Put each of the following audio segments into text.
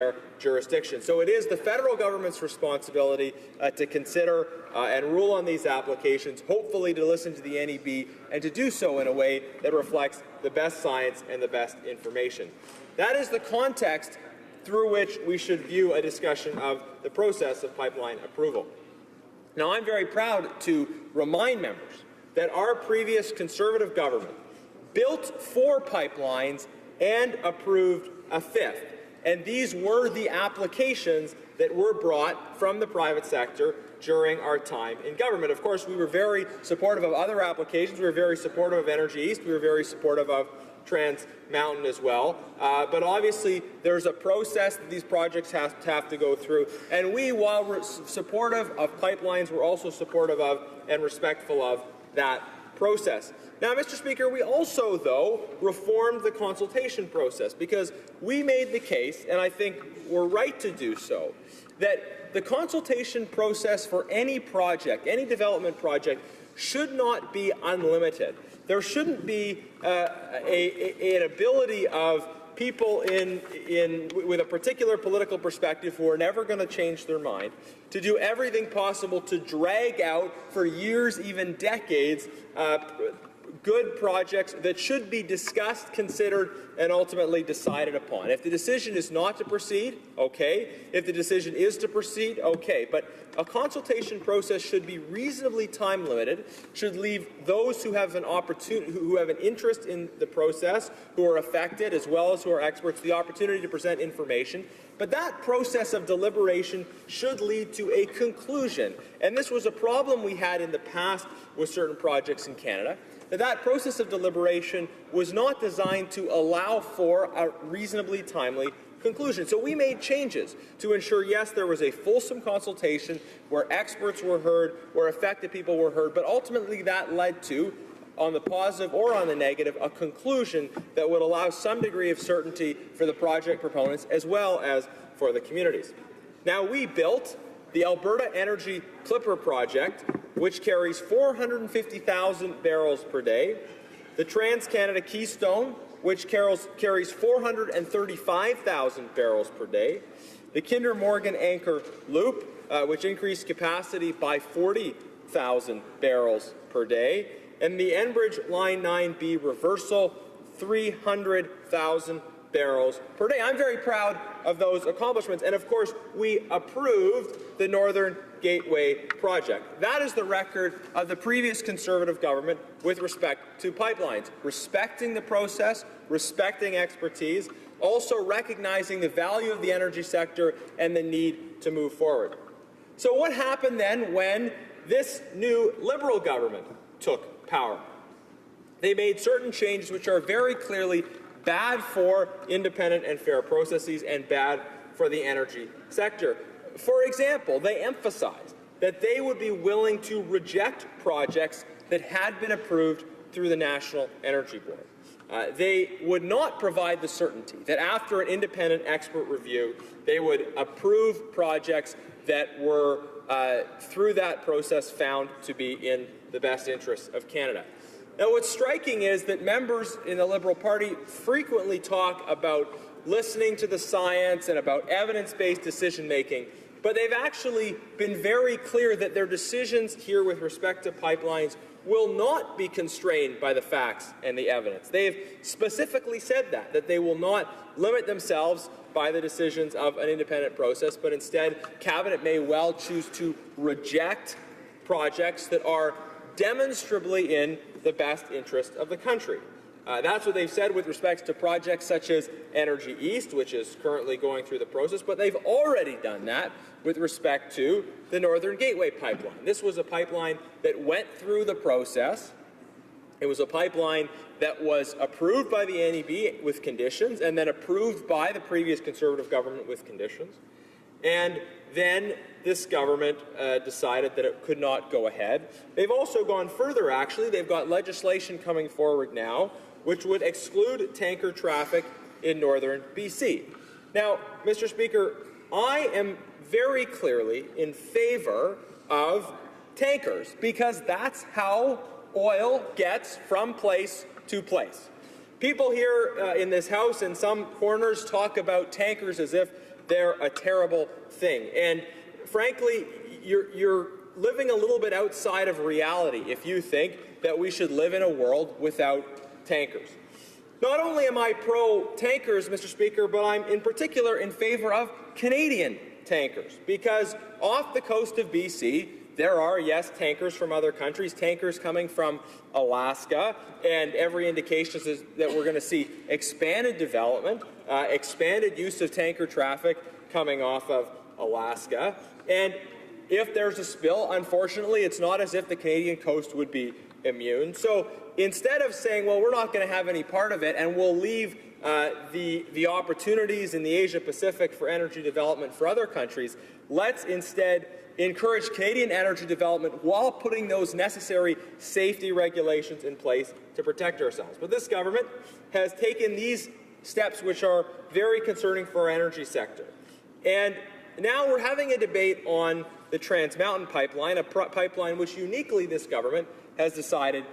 their jurisdiction. So it is the federal government's responsibility to consider and rule on these applications, hopefully to listen to the NEB and to do so in a way that reflects the best science and the best information. That is the context through which we should view a discussion of the process of pipeline approval. Now, I'm very proud to remind members that our previous Conservative government built 4 pipelines and approved a 5th. And these were the applications that were brought from the private sector during our time in government. Of course, we were very supportive of other applications. We were very supportive of Energy East. We were very supportive of Trans Mountain as well. But obviously, there's a process that these projects have to go through. And we, while we're supportive of pipelines, we're also supportive of and respectful of that process. Now, Mr. Speaker, we also, though, reformed the consultation process because we made the case, and I think we're right to do so, that the consultation process for any project, any development project, should not be unlimited. There shouldn't be an ability of people with a particular political perspective who are never going to change their mind to do everything possible to drag out for years, even decades, good projects that should be discussed, considered, and ultimately decided upon. If the decision is not to proceed, okay. If the decision is to proceed, okay. But a consultation process should be reasonably time-limited, should leave those who have an opportunity, who have an interest in the process, who are affected, as well as who are experts, the opportunity to present information. But that process of deliberation should lead to a conclusion. And this was a problem we had in the past with certain projects in Canada. That process of deliberation was not designed to allow for a reasonably timely conclusion. So we made changes to ensure, yes, there was a fulsome consultation where experts were heard, where affected people were heard, but ultimately that led to, on the positive or on the negative, a conclusion that would allow some degree of certainty for the project proponents as well as for the communities. Now, we built the Alberta Energy Clipper project, which carries 450,000 barrels per day, the Trans-Canada Keystone, which carries 435,000 barrels per day, the Kinder Morgan Anchor Loop, which increased capacity by 40,000 barrels per day, and the Enbridge Line 9B reversal, 300,000 barrels per day. I'm very proud of those accomplishments. And of course, we approved the Northern Gateway project. That is the record of the previous Conservative government with respect to pipelines, respecting the process, respecting expertise, also recognizing the value of the energy sector and the need to move forward. So what happened then when this new Liberal government took power? They made certain changes which are very clearly bad for independent and fair processes and bad for the energy sector. For example, they emphasized that they would be willing to reject projects that had been approved through the National Energy Board. They would not provide the certainty that after an independent expert review, they would approve projects that were, through that process, found to be in the best interests of Canada. Now, what's striking is that members in the Liberal Party frequently talk about listening to the science and about evidence-based decision-making, but they've actually been very clear that their decisions here with respect to pipelines will not be constrained by the facts and the evidence. They've specifically said that they will not limit themselves by the decisions of an independent process, but instead, Cabinet may well choose to reject projects that are demonstrably in the best interest of the country. That's what they've said with respect to projects such as Energy East, which is currently going through the process, but they've already done that with respect to the Northern Gateway pipeline. This was a pipeline that went through the process. It was a pipeline that was approved by the NEB with conditions and then approved by the previous Conservative government with conditions. And then this government decided that it could not go ahead. They've also gone further, actually. They've got legislation coming forward now which would exclude tanker traffic in northern BC. Now, Mr. Speaker, I am very clearly in favor of tankers because that's how oil gets from place to place. People here in this House in some corners talk about tankers as if they're a terrible thing. And frankly, you're living a little bit outside of reality if you think that we should live in a world without tankers. Not only am I pro-tankers, Mr. Speaker, but I'm in particular in favor of Canadian tankers, because off the coast of BC, there are, yes, tankers from other countries, tankers coming from Alaska, and every indication is that we're going to see expanded development, expanded use of tanker traffic coming off of Alaska. And if there's a spill, unfortunately, it's not as if the Canadian coast would be immune. So instead of saying, well, we're not going to have any part of it and we'll leave the opportunities in the Asia-Pacific for energy development for other countries, let's instead encourage Canadian energy development while putting those necessary safety regulations in place to protect ourselves. But this government has taken these steps which are very concerning for our energy sector. And now we're having a debate on the Trans Mountain Pipeline, a pipeline which uniquely this government has decided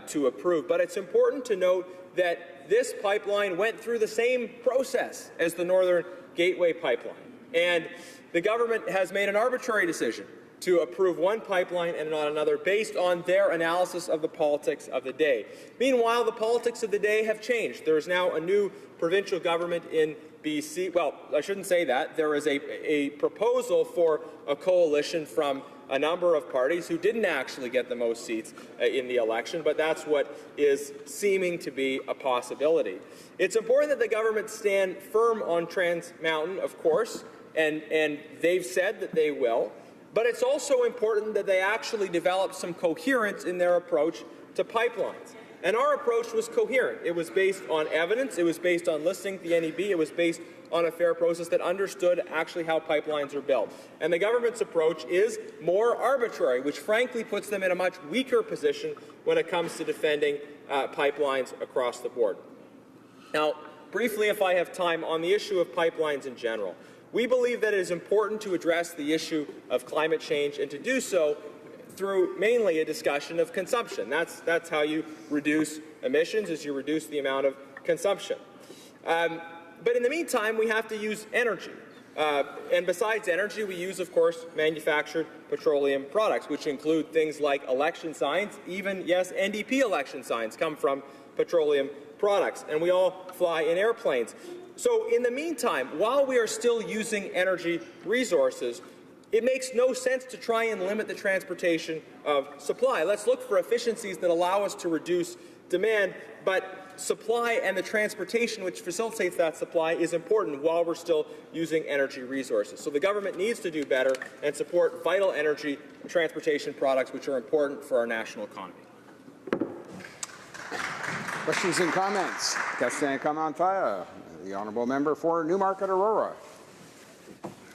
to approve. But it's important to note that this pipeline went through the same process as the Northern Gateway Pipeline. And the government has made an arbitrary decision to approve one pipeline and not another based on their analysis of the politics of the day. Meanwhile, the politics of the day have changed. There is now a new provincial government in BC. Well, I shouldn't say that. There is a proposal for a coalition from a number of parties who didn't actually get the most seats in the election, but that's what is seeming to be a possibility. It's important that the government stand firm on Trans Mountain, of course, and they've said that they will, but it's also important that they actually develop some coherence in their approach to pipelines. And our approach was coherent. It was based on evidence, it was based on listening to the NEB, it was based on a fair process that understood actually how pipelines are built. And the government's approach is more arbitrary, which frankly puts them in a much weaker position when it comes to defending pipelines across the board. Now, briefly, if I have time, on the issue of pipelines in general, we believe that it is important to address the issue of climate change and to do so through mainly a discussion of consumption. That's how you reduce emissions, is you reduce the amount of consumption. But in the meantime, we have to use energy. And besides energy, we use, of course, manufactured petroleum products, which include things like election signs. Even, yes, NDP election signs come from petroleum products. And we all fly in airplanes. So in the meantime, while we are still using energy resources, it makes no sense to try and limit the transportation of supply. Let's look for efficiencies that allow us to reduce demand, but supply and the transportation which facilitates that supply is important while we're still using energy resources. So the government needs to do better and support vital energy and transportation products which are important for our national economy. Questions and comments? Question commentaire. The honourable member for Newmarket Aurora.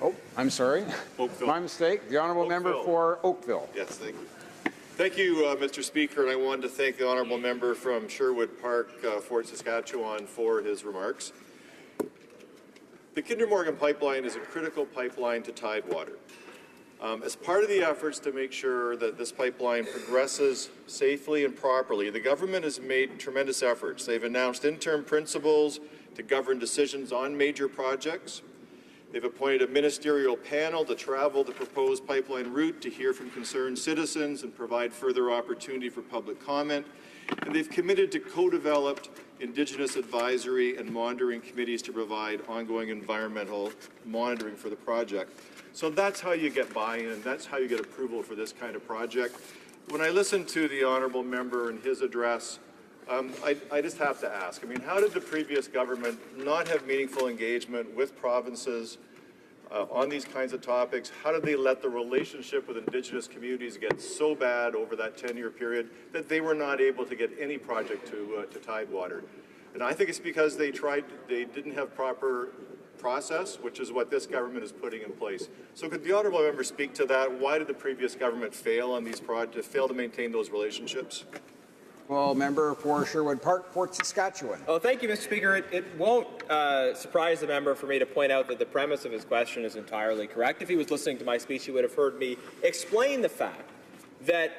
Oh, I'm sorry. Oakville. My mistake. The honourable member for Oakville. Yes, thank you. Thank you, Mr. Speaker, and I wanted to thank the honourable member from Sherwood Park, Fort Saskatchewan, for his remarks. The Kinder Morgan pipeline is a critical pipeline to Tidewater. As part of the efforts to make sure that this pipeline progresses safely and properly, the government has made tremendous efforts. They've announced interim principles to govern decisions on major projects. They've appointed a ministerial panel to travel the proposed pipeline route to hear from concerned citizens and provide further opportunity for public comment. And they've committed to co-developed Indigenous advisory and monitoring committees to provide ongoing environmental monitoring for the project. So that's how you get buy-in, and that's how you get approval for this kind of project. When I listened to the honourable member and his address, I just have to ask, I mean, how did the previous government not have meaningful engagement with provinces on these kinds of topics? How did they let the relationship with Indigenous communities get so bad over that 10-year period that they were not able to get any project to Tidewater? And I think it's because they didn't have proper process, which is what this government is putting in place. So could the honourable member speak to that? Why did the previous government fail on these projects, fail to maintain those relationships? Well, member for Sherwood Park, Fort Saskatchewan. Oh, thank you, Mr. Speaker. It won't surprise the member for me to point out that the premise of his question is entirely correct. If he was listening to my speech, he would have heard me explain the fact that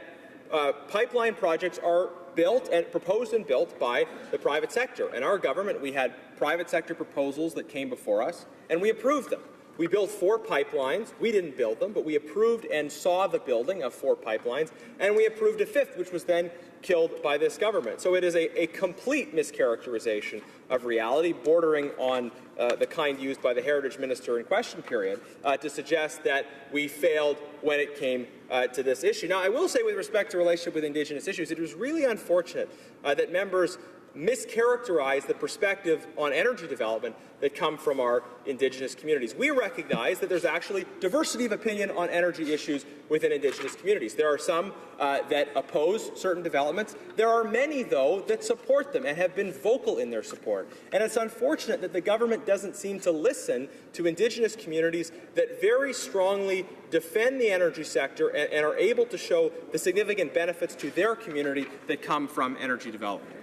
pipeline projects are built and proposed and built by the private sector. And our government, we had private sector proposals that came before us, and we approved them. We built 4 pipelines. We didn't build them, but we approved and saw the building of 4 pipelines, and we approved a 5th, which was then killed by this government. So it is a complete mischaracterization of reality, bordering on the kind used by the Heritage Minister in question period, to suggest that we failed when it came to this issue. Now, I will say with respect to relationship with Indigenous issues, it was really unfortunate that members mischaracterize the perspective on energy development that come from our Indigenous communities. We recognize that there's actually diversity of opinion on energy issues within Indigenous communities. There are some that oppose certain developments. There are many, though, that support them and have been vocal in their support. And it's unfortunate that the government doesn't seem to listen to Indigenous communities that very strongly defend the energy sector and are able to show the significant benefits to their community that come from energy development.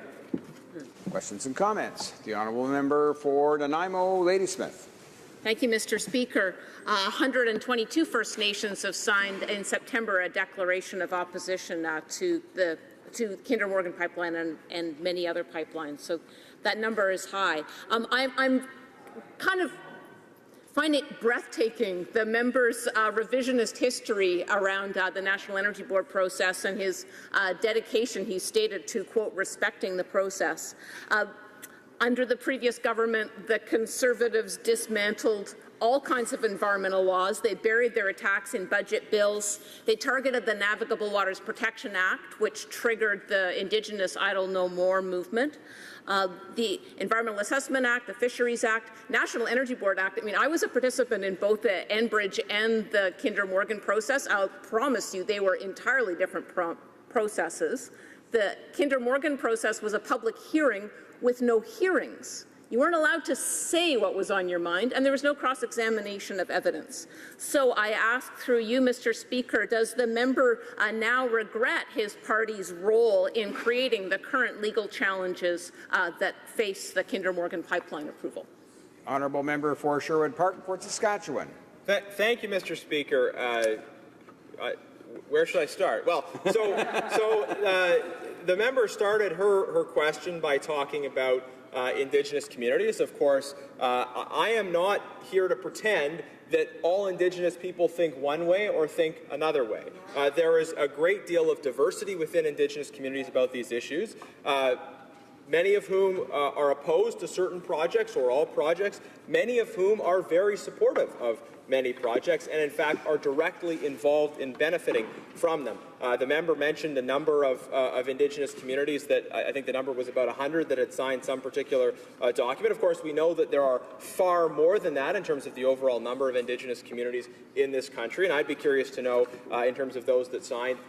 Questions and comments. The honourable member for Nanaimo, Ladysmith. Thank you, Mr. Speaker. 122 First Nations have signed in September a declaration of opposition to Kinder Morgan pipeline and many other pipelines. So that number is high. I'm kind of find it breathtaking, the member's revisionist history around the National Energy Board process and his dedication, he stated, to, quote, respecting the process. Under the previous government, the Conservatives dismantled all kinds of environmental laws. They buried their attacks in budget bills. They targeted the Navigable Waters Protection Act, which triggered the Indigenous Idle No More movement. The Environmental Assessment Act, the Fisheries Act, National Energy Board Act. I mean, I was a participant in both the Enbridge and the Kinder Morgan process. I'll promise you they were entirely different processes. The Kinder Morgan process was a public hearing with no hearings. You weren't allowed to say what was on your mind, and there was no cross-examination of evidence. So I ask through you, Mr. Speaker, does the member now regret his party's role in creating the current legal challenges that face the Kinder Morgan pipeline approval? Honourable member for Sherwood Park, Fort Saskatchewan. Thank you, Mr. Speaker. Where should I start? Well, the member started her question by talking about Indigenous communities. Of course, I am not here to pretend that all Indigenous people think one way or think another way. There is a great deal of diversity within Indigenous communities about these issues, many of whom are opposed to certain projects or all projects, many of whom are very supportive of many projects and in fact are directly involved in benefiting from them. The member mentioned a number of Indigenous communities that I think the number was about 100 that had signed some particular document. Of course, we know that there are far more than that in terms of the overall number of Indigenous communities in this country, and I'd be curious to know, in terms of those that signed,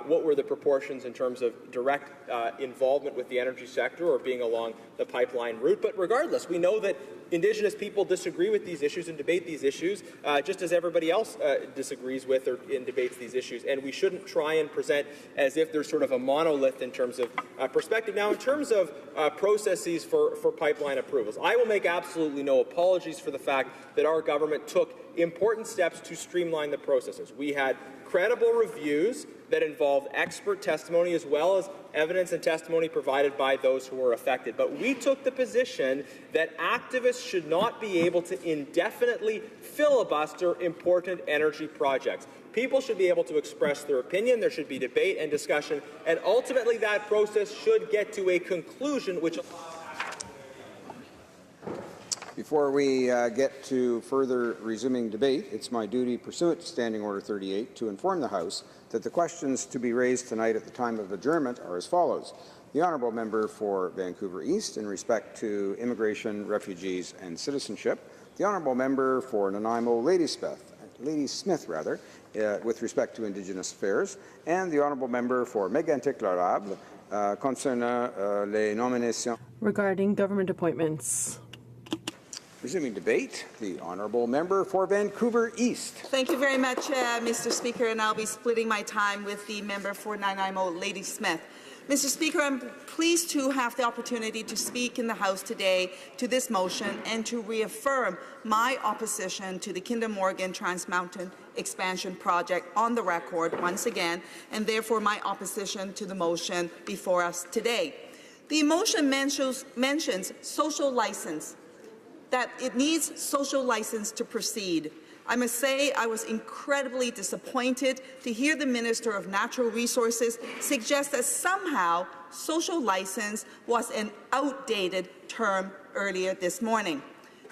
what were the proportions in terms of direct involvement with the energy sector or being along the pipeline route. But regardless, we know that Indigenous people disagree with these issues and debate these issues just as everybody else disagrees with or debates these issues, and we shouldn't try and present as if there's sort of a monolith in terms of perspective. Now, in terms of processes for pipeline approvals, I will make absolutely no apologies for the fact that our government took important steps to streamline the processes. We had credible reviews that involved expert testimony as well as evidence and testimony provided by those who were affected. But we took the position that activists should not be able to indefinitely filibuster important energy projects. People should be able to express their opinion, there should be debate and discussion, and ultimately that process should get to a conclusion which Before we get to further resuming debate, it's my duty, pursuant to Standing Order 38, to inform the House that the questions to be raised tonight at the time of adjournment are as follows. The honourable member for Vancouver East in respect to immigration, refugees and citizenship. The honourable member for Nanaimo, Ladysmith with respect to Indigenous affairs. And the honourable member for Mégantic-L'Érable concernant les nominations. Regarding government appointments. Resuming debate, the honourable member for Vancouver East. Thank you very much, Mr. Speaker, and I'll be splitting my time with the member for Nanaimo, Ladysmith. Mr. Speaker, I'm pleased to have the opportunity to speak in the House today to this motion and to reaffirm my opposition to the Kinder Morgan Trans Mountain Expansion Project on the record once again, and therefore my opposition to the motion before us today. The motion mentions social license, that it needs social license to proceed. I must say I was incredibly disappointed to hear the Minister of Natural Resources suggest that somehow social license was an outdated term earlier this morning.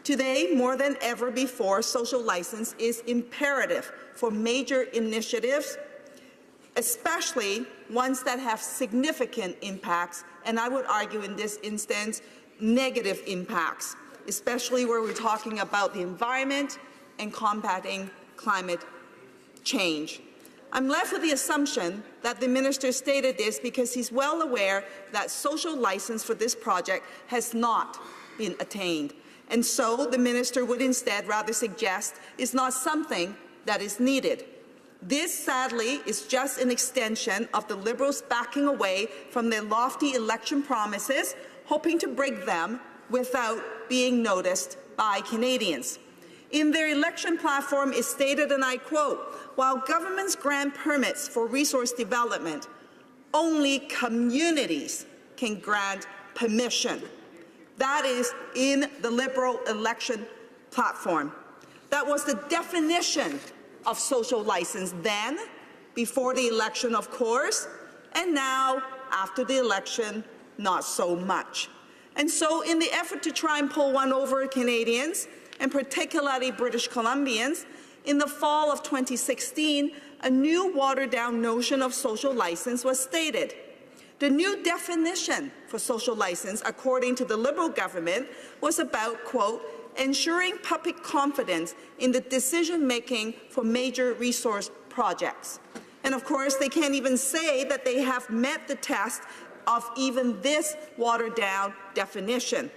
Today, more than ever before, social license is imperative for major initiatives, especially ones that have significant impacts, and I would argue in this instance, negative impacts, especially where we're talking about the environment and combating climate change. I'm left with the assumption that the minister stated this because he's well aware that social license for this project has not been attained. And so the minister would instead rather suggest it's not something that is needed. This, sadly, is just an extension of the Liberals backing away from their lofty election promises, hoping to break them without being noticed by Canadians. In their election platform, it stated, and I quote, "While governments grant permits for resource development, only communities can grant permission." That is in the Liberal election platform. That was the definition of social license then, before the election, of course, and now, after the election, not so much. And so in the effort to try and pull one over Canadians, and particularly British Columbians, in the fall of 2016, a new watered-down notion of social license was stated. The new definition for social license, according to the Liberal government, was about, quote, ensuring public confidence in the decision-making for major resource projects. And of course, they can't even say that they have met the test of even this watered-down definition.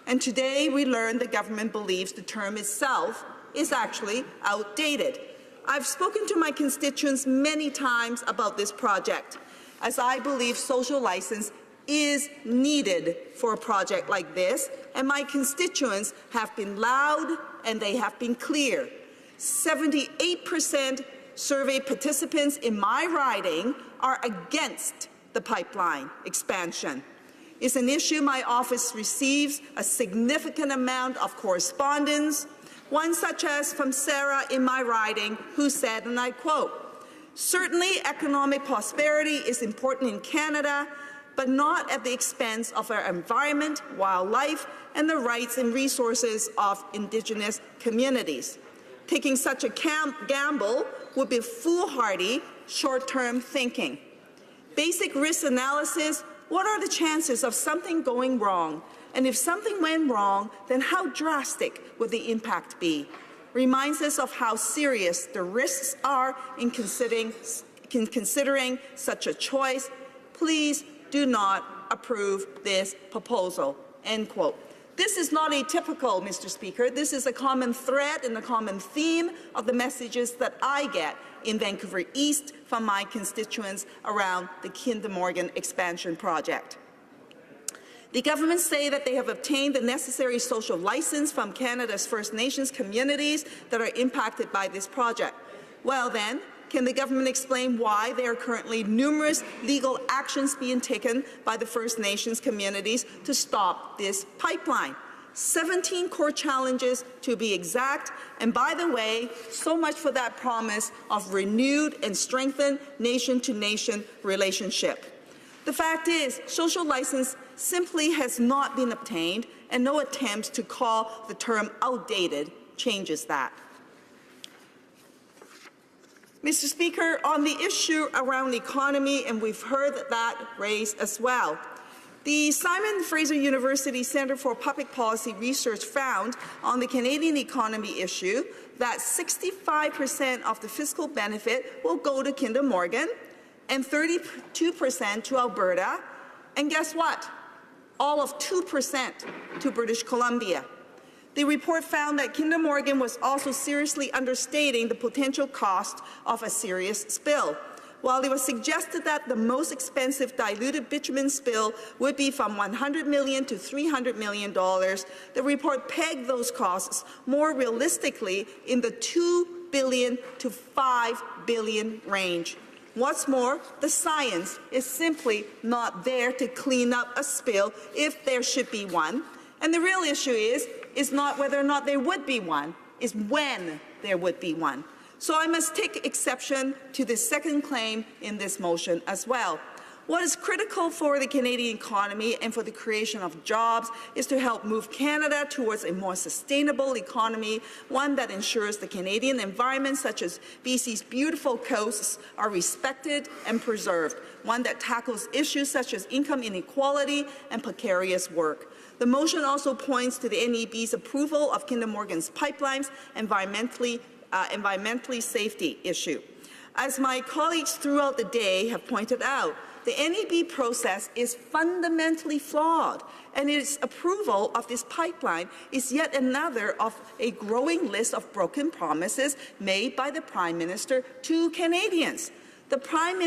And today we learn the government believes the term itself is actually outdated. I've spoken to my constituents many times about this project, as I believe social license is needed for a project like this, and my constituents have been loud and they have been clear. 78% survey participants in my riding are against the pipeline expansion. It's an issue my office receives a significant amount of correspondence, one such as from Sarah in my riding, who said, and I quote, "Certainly economic prosperity is important in Canada, but not at the expense of our environment, wildlife, and the rights and resources of Indigenous communities. Taking such a gamble would be foolhardy, short-term thinking. Basic risk analysis, what are the chances of something going wrong? And if something went wrong, then how drastic would the impact be? Reminds us of how serious the risks are in considering such a choice. Please do not approve this proposal." End quote. This is not atypical, Mr. Speaker. This is a common thread and a common theme of the messages that I get in Vancouver East from my constituents around the Kinder Morgan expansion project. The government say that they have obtained the necessary social license from Canada's First Nations communities that are impacted by this project. Well then, can the government explain why there are currently numerous legal actions being taken by the First Nations communities to stop this pipeline? 17 court challenges to be exact, and by the way, so much for that promise of renewed and strengthened nation-to-nation relationship. The fact is, social license simply has not been obtained, and no attempts to call the term outdated changes that. Mr. Speaker, on the issue around the economy, and we've heard that raised as well, the Simon Fraser University Centre for Public Policy Research found on the Canadian economy issue that 65% of the fiscal benefit will go to Kinder Morgan and 32% to Alberta, and guess what? All of 2% to British Columbia. The report found that Kinder Morgan was also seriously understating the potential cost of a serious spill. While it was suggested that the most expensive diluted bitumen spill would be from $100 million to $300 million, the report pegged those costs more realistically in the $2 billion to $5 billion range. What's more, the science is simply not there to clean up a spill if there should be one. And the real issue is not whether or not there would be one, is when there would be one. So I must take exception to the second claim in this motion as well. What is critical for the Canadian economy and for the creation of jobs is to help move Canada towards a more sustainable economy, one that ensures the Canadian environment, such as BC's beautiful coasts, are respected and preserved, one that tackles issues such as income inequality and precarious work. The motion also points to the NEB's approval of Kinder Morgan's pipelines environmentally safety issue. As my colleagues throughout the day have pointed out, the NEB process is fundamentally flawed, and its approval of this pipeline is yet another of a growing list of broken promises made by the Prime Minister to Canadians. The Prime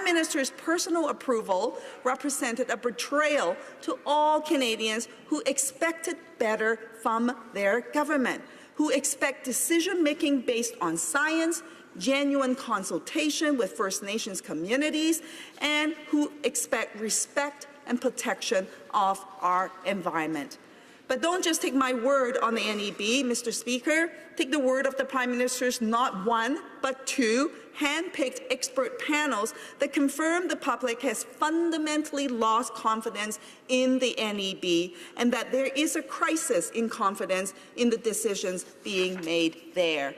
Minister's personal approval represented a betrayal to all Canadians who expected better from their government, who expect decision-making based on science, genuine consultation with First Nations communities, and who expect respect and protection of our environment. But don't just take my word on the NEB, Mr. Speaker. Take the word of the Prime Minister's not one, but two hand-picked expert panels that confirm the public has fundamentally lost confidence in the NEB and that there is a crisis in confidence in the decisions being made there.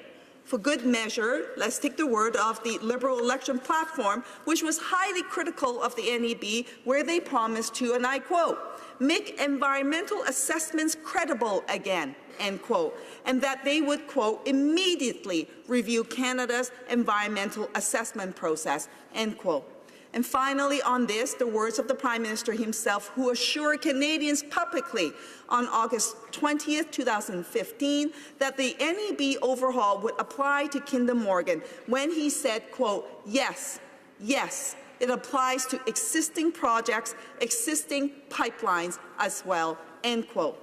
For good measure, let's take the word of the Liberal election platform, which was highly critical of the NEB, where they promised to, and I quote, make environmental assessments credible again, end quote, and that they would, quote, immediately review Canada's environmental assessment process, end quote. And finally, on this, the words of the Prime Minister himself, who assured Canadians publicly on August 20th, 2015, that the NEB overhaul would apply to Kinder Morgan when he said, quote, yes, yes, it applies to existing projects, existing pipelines as well, end quote.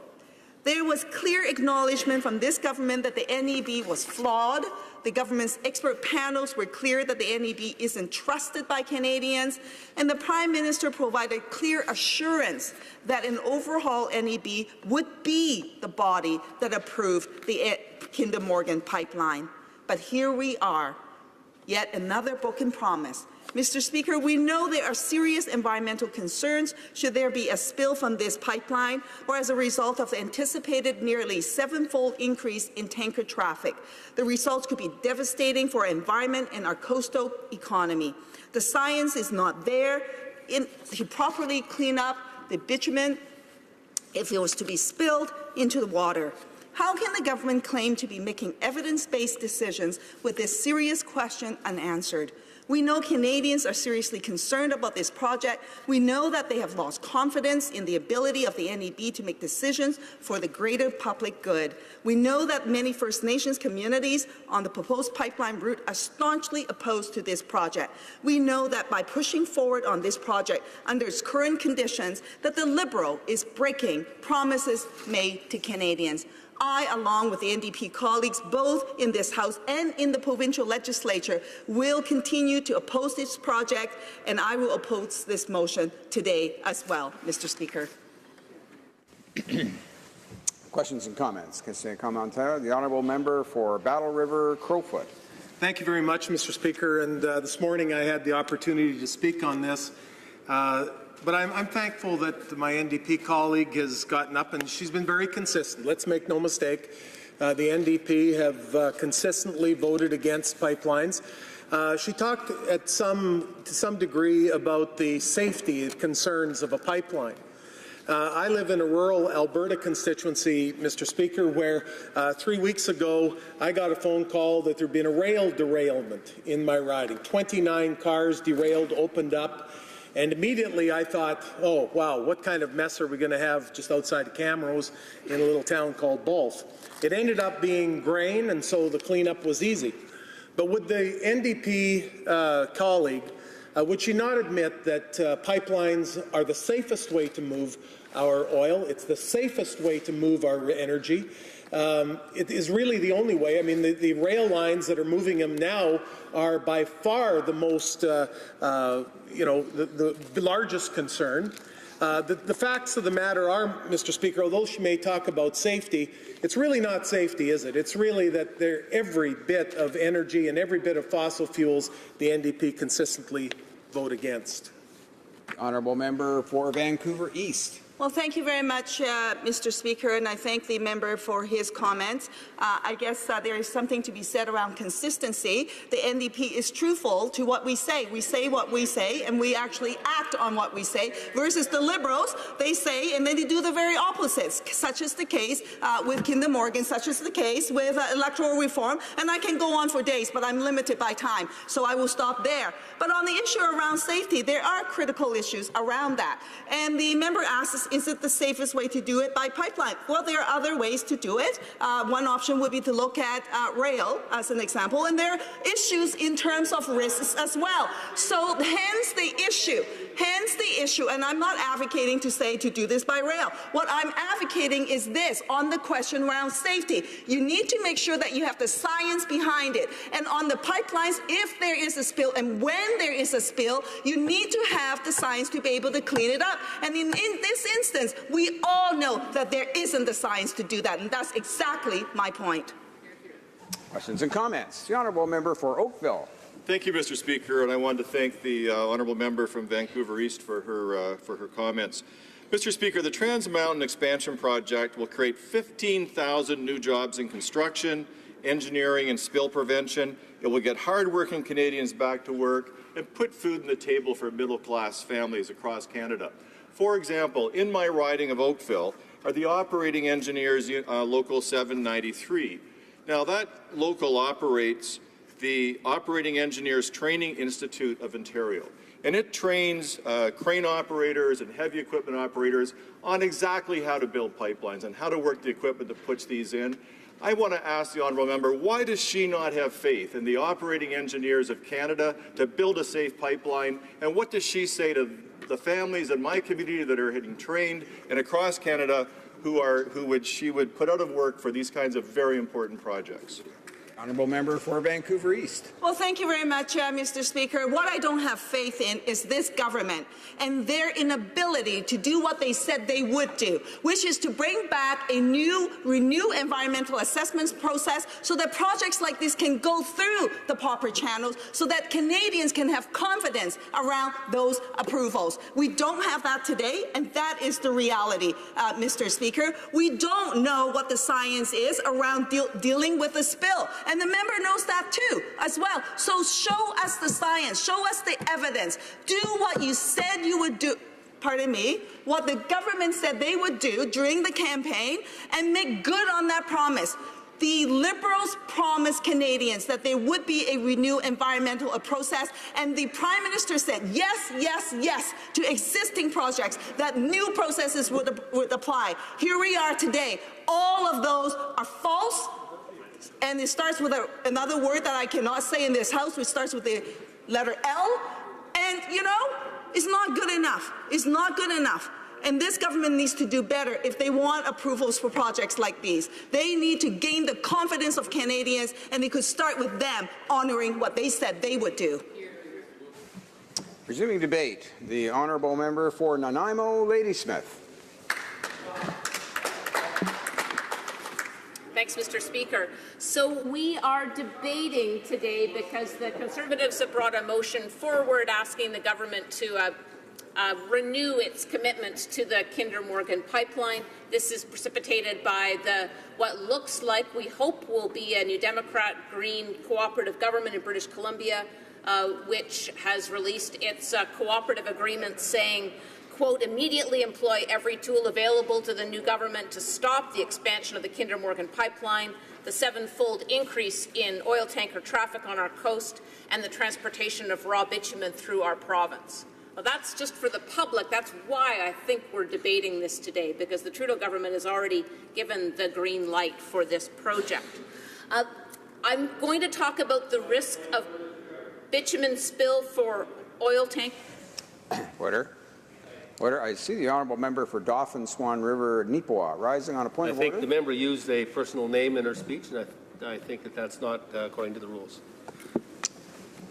There was clear acknowledgement from this government that the NEB was flawed. The government's expert panels were clear that the NEB isn't trusted by Canadians, and the Prime Minister provided clear assurance that an overhaul NEB would be the body that approved the Kinder Morgan pipeline. But here we are, yet another broken promise. Mr. Speaker, we know there are serious environmental concerns should there be a spill from this pipeline or as a result of the anticipated nearly seven-fold increase in tanker traffic. The results could be devastating for our environment and our coastal economy. The science is not there to properly clean up the bitumen if it was to be spilled into the water. How can the government claim to be making evidence-based decisions with this serious question unanswered? We know Canadians are seriously concerned about this project. We know that they have lost confidence in the ability of the NEB to make decisions for the greater public good. We know that many First Nations communities on the proposed pipeline route are staunchly opposed to this project. We know that by pushing forward on this project under its current conditions, that the Liberal is breaking promises made to Canadians. I, along with the NDP colleagues, both in this House and in the provincial legislature, will continue to oppose this project, and I will oppose this motion today as well, Mr. Speaker. Questions and comments. The honourable member for Battle River Crowfoot. Thank you very much, Mr. Speaker. And this morning I had the opportunity to speak on this. But I'm thankful that my NDP colleague has gotten up, and she's been very consistent. Let's make no mistake. The NDP have consistently voted against pipelines. She talked to some degree about the safety concerns of a pipeline. I live in a rural Alberta constituency, Mr. Speaker, where 3 weeks ago I got a phone call that there had been a rail derailment in my riding. 29 cars derailed, opened up. And immediately I thought, oh, wow, what kind of mess are we going to have just outside of Camrose in a little town called Balf? It ended up being grain, and so the cleanup was easy. But would the NDP colleague, would she not admit that pipelines are the safest way to move our oil? It's the safest way to move our energy. It is really the only way. I mean, the rail lines that are moving them now are by far the most, the largest concern. The facts of the matter are, Mr. Speaker, although she may talk about safety, it's really not safety, is it? It's really that every bit of energy and every bit of fossil fuels the NDP consistently vote against. Honourable member for Vancouver East. Well, thank you very much, Mr. Speaker, and I thank the member for his comments. I guess there is something to be said around consistency. The NDP is truthful to what we say. We say what we say, and we actually act on what we say, versus the Liberals, they say, and then they do the very opposites, such as the case with Kinder Morgan, such as the case with electoral reform, and I can go on for days, but I'm limited by time, so I will stop there. But on the issue around safety, there are critical issues around that, and the member asks, is it the safest way to do it by pipeline? Well, there are other ways to do it. One option would be to look at rail as an example, and there are issues in terms of risks as well. So hence the issue, and I'm not advocating to do this by rail. What I'm advocating is this, on the question around safety. You need to make sure that you have the science behind it. And on the pipelines, if there is a spill and when there is a spill, you need to have the science to be able to clean it up. And in this instance, we all know that there isn't the science to do that, and that's exactly my point. Questions and comments. The honourable member for Oakville. Thank you, Mr. Speaker, and I wanted to thank the honourable member from Vancouver East for her comments. Mr. Speaker, the Trans Mountain Expansion Project will create 15,000 new jobs in construction, engineering, and spill prevention. It will get hard-working Canadians back to work and put food on the table for middle-class families across Canada. For example, in my riding of Oakville are the operating engineers, Local 793. Now, that local operates the Operating Engineers Training Institute of Ontario, and it trains crane operators and heavy equipment operators on exactly how to build pipelines and how to work the equipment that puts these in. I want to ask the honourable member, why does she not have faith in the operating engineers of Canada to build a safe pipeline, and what does she say to the families in my community that are getting trained and across Canada she would put out of work for these kinds of very important projects? Honourable member for Vancouver East. Well, thank you very much, Mr. Speaker. What I don't have faith in is this government and their inability to do what they said they would do, which is to bring back a renew environmental assessments process so that projects like this can go through the proper channels so that Canadians can have confidence around those approvals. We don't have that today, and that is the reality, Mr. Speaker. We don't know what the science is around dealing with the spill. And the member knows that too, as well. So show us the science, show us the evidence. Do what you said you would do, pardon me, what the government said they would do during the campaign, and make good on that promise. The Liberals promised Canadians that there would be a renewed environmental process, and the Prime Minister said yes, yes, yes to existing projects, that new processes would apply. Here we are today. All of those are false. And it starts with another word that I cannot say in this House, which starts with the letter L. And, you know, it's not good enough. It's not good enough. And this government needs to do better if they want approvals for projects like these. They need to gain the confidence of Canadians, and they could start with them honoring what they said they would do. Resuming debate, the honourable member for Nanaimo, Ladysmith. Thanks, Mr. Speaker. So we are debating today because the Conservatives have brought a motion forward asking the government to renew its commitment to the Kinder Morgan pipeline. This is precipitated by what looks like, we hope, will be a New Democrat Green cooperative government in British Columbia, which has released its cooperative agreement saying, quote, immediately employ every tool available to the new government to stop the expansion of the Kinder Morgan pipeline, the 7-fold increase in oil tanker traffic on our coast, and the transportation of raw bitumen through our province. Well, that's just for the public. That's why I think we're debating this today, because the Trudeau government has already given the green light for this project. I'm going to talk about the risk of bitumen spill for oil tank. Order. Order. I see the honourable member for Dauphin, Swan River, Neepawa rising on a point of order. I think the member used a personal name in her speech, and I think that that's not according to the rules.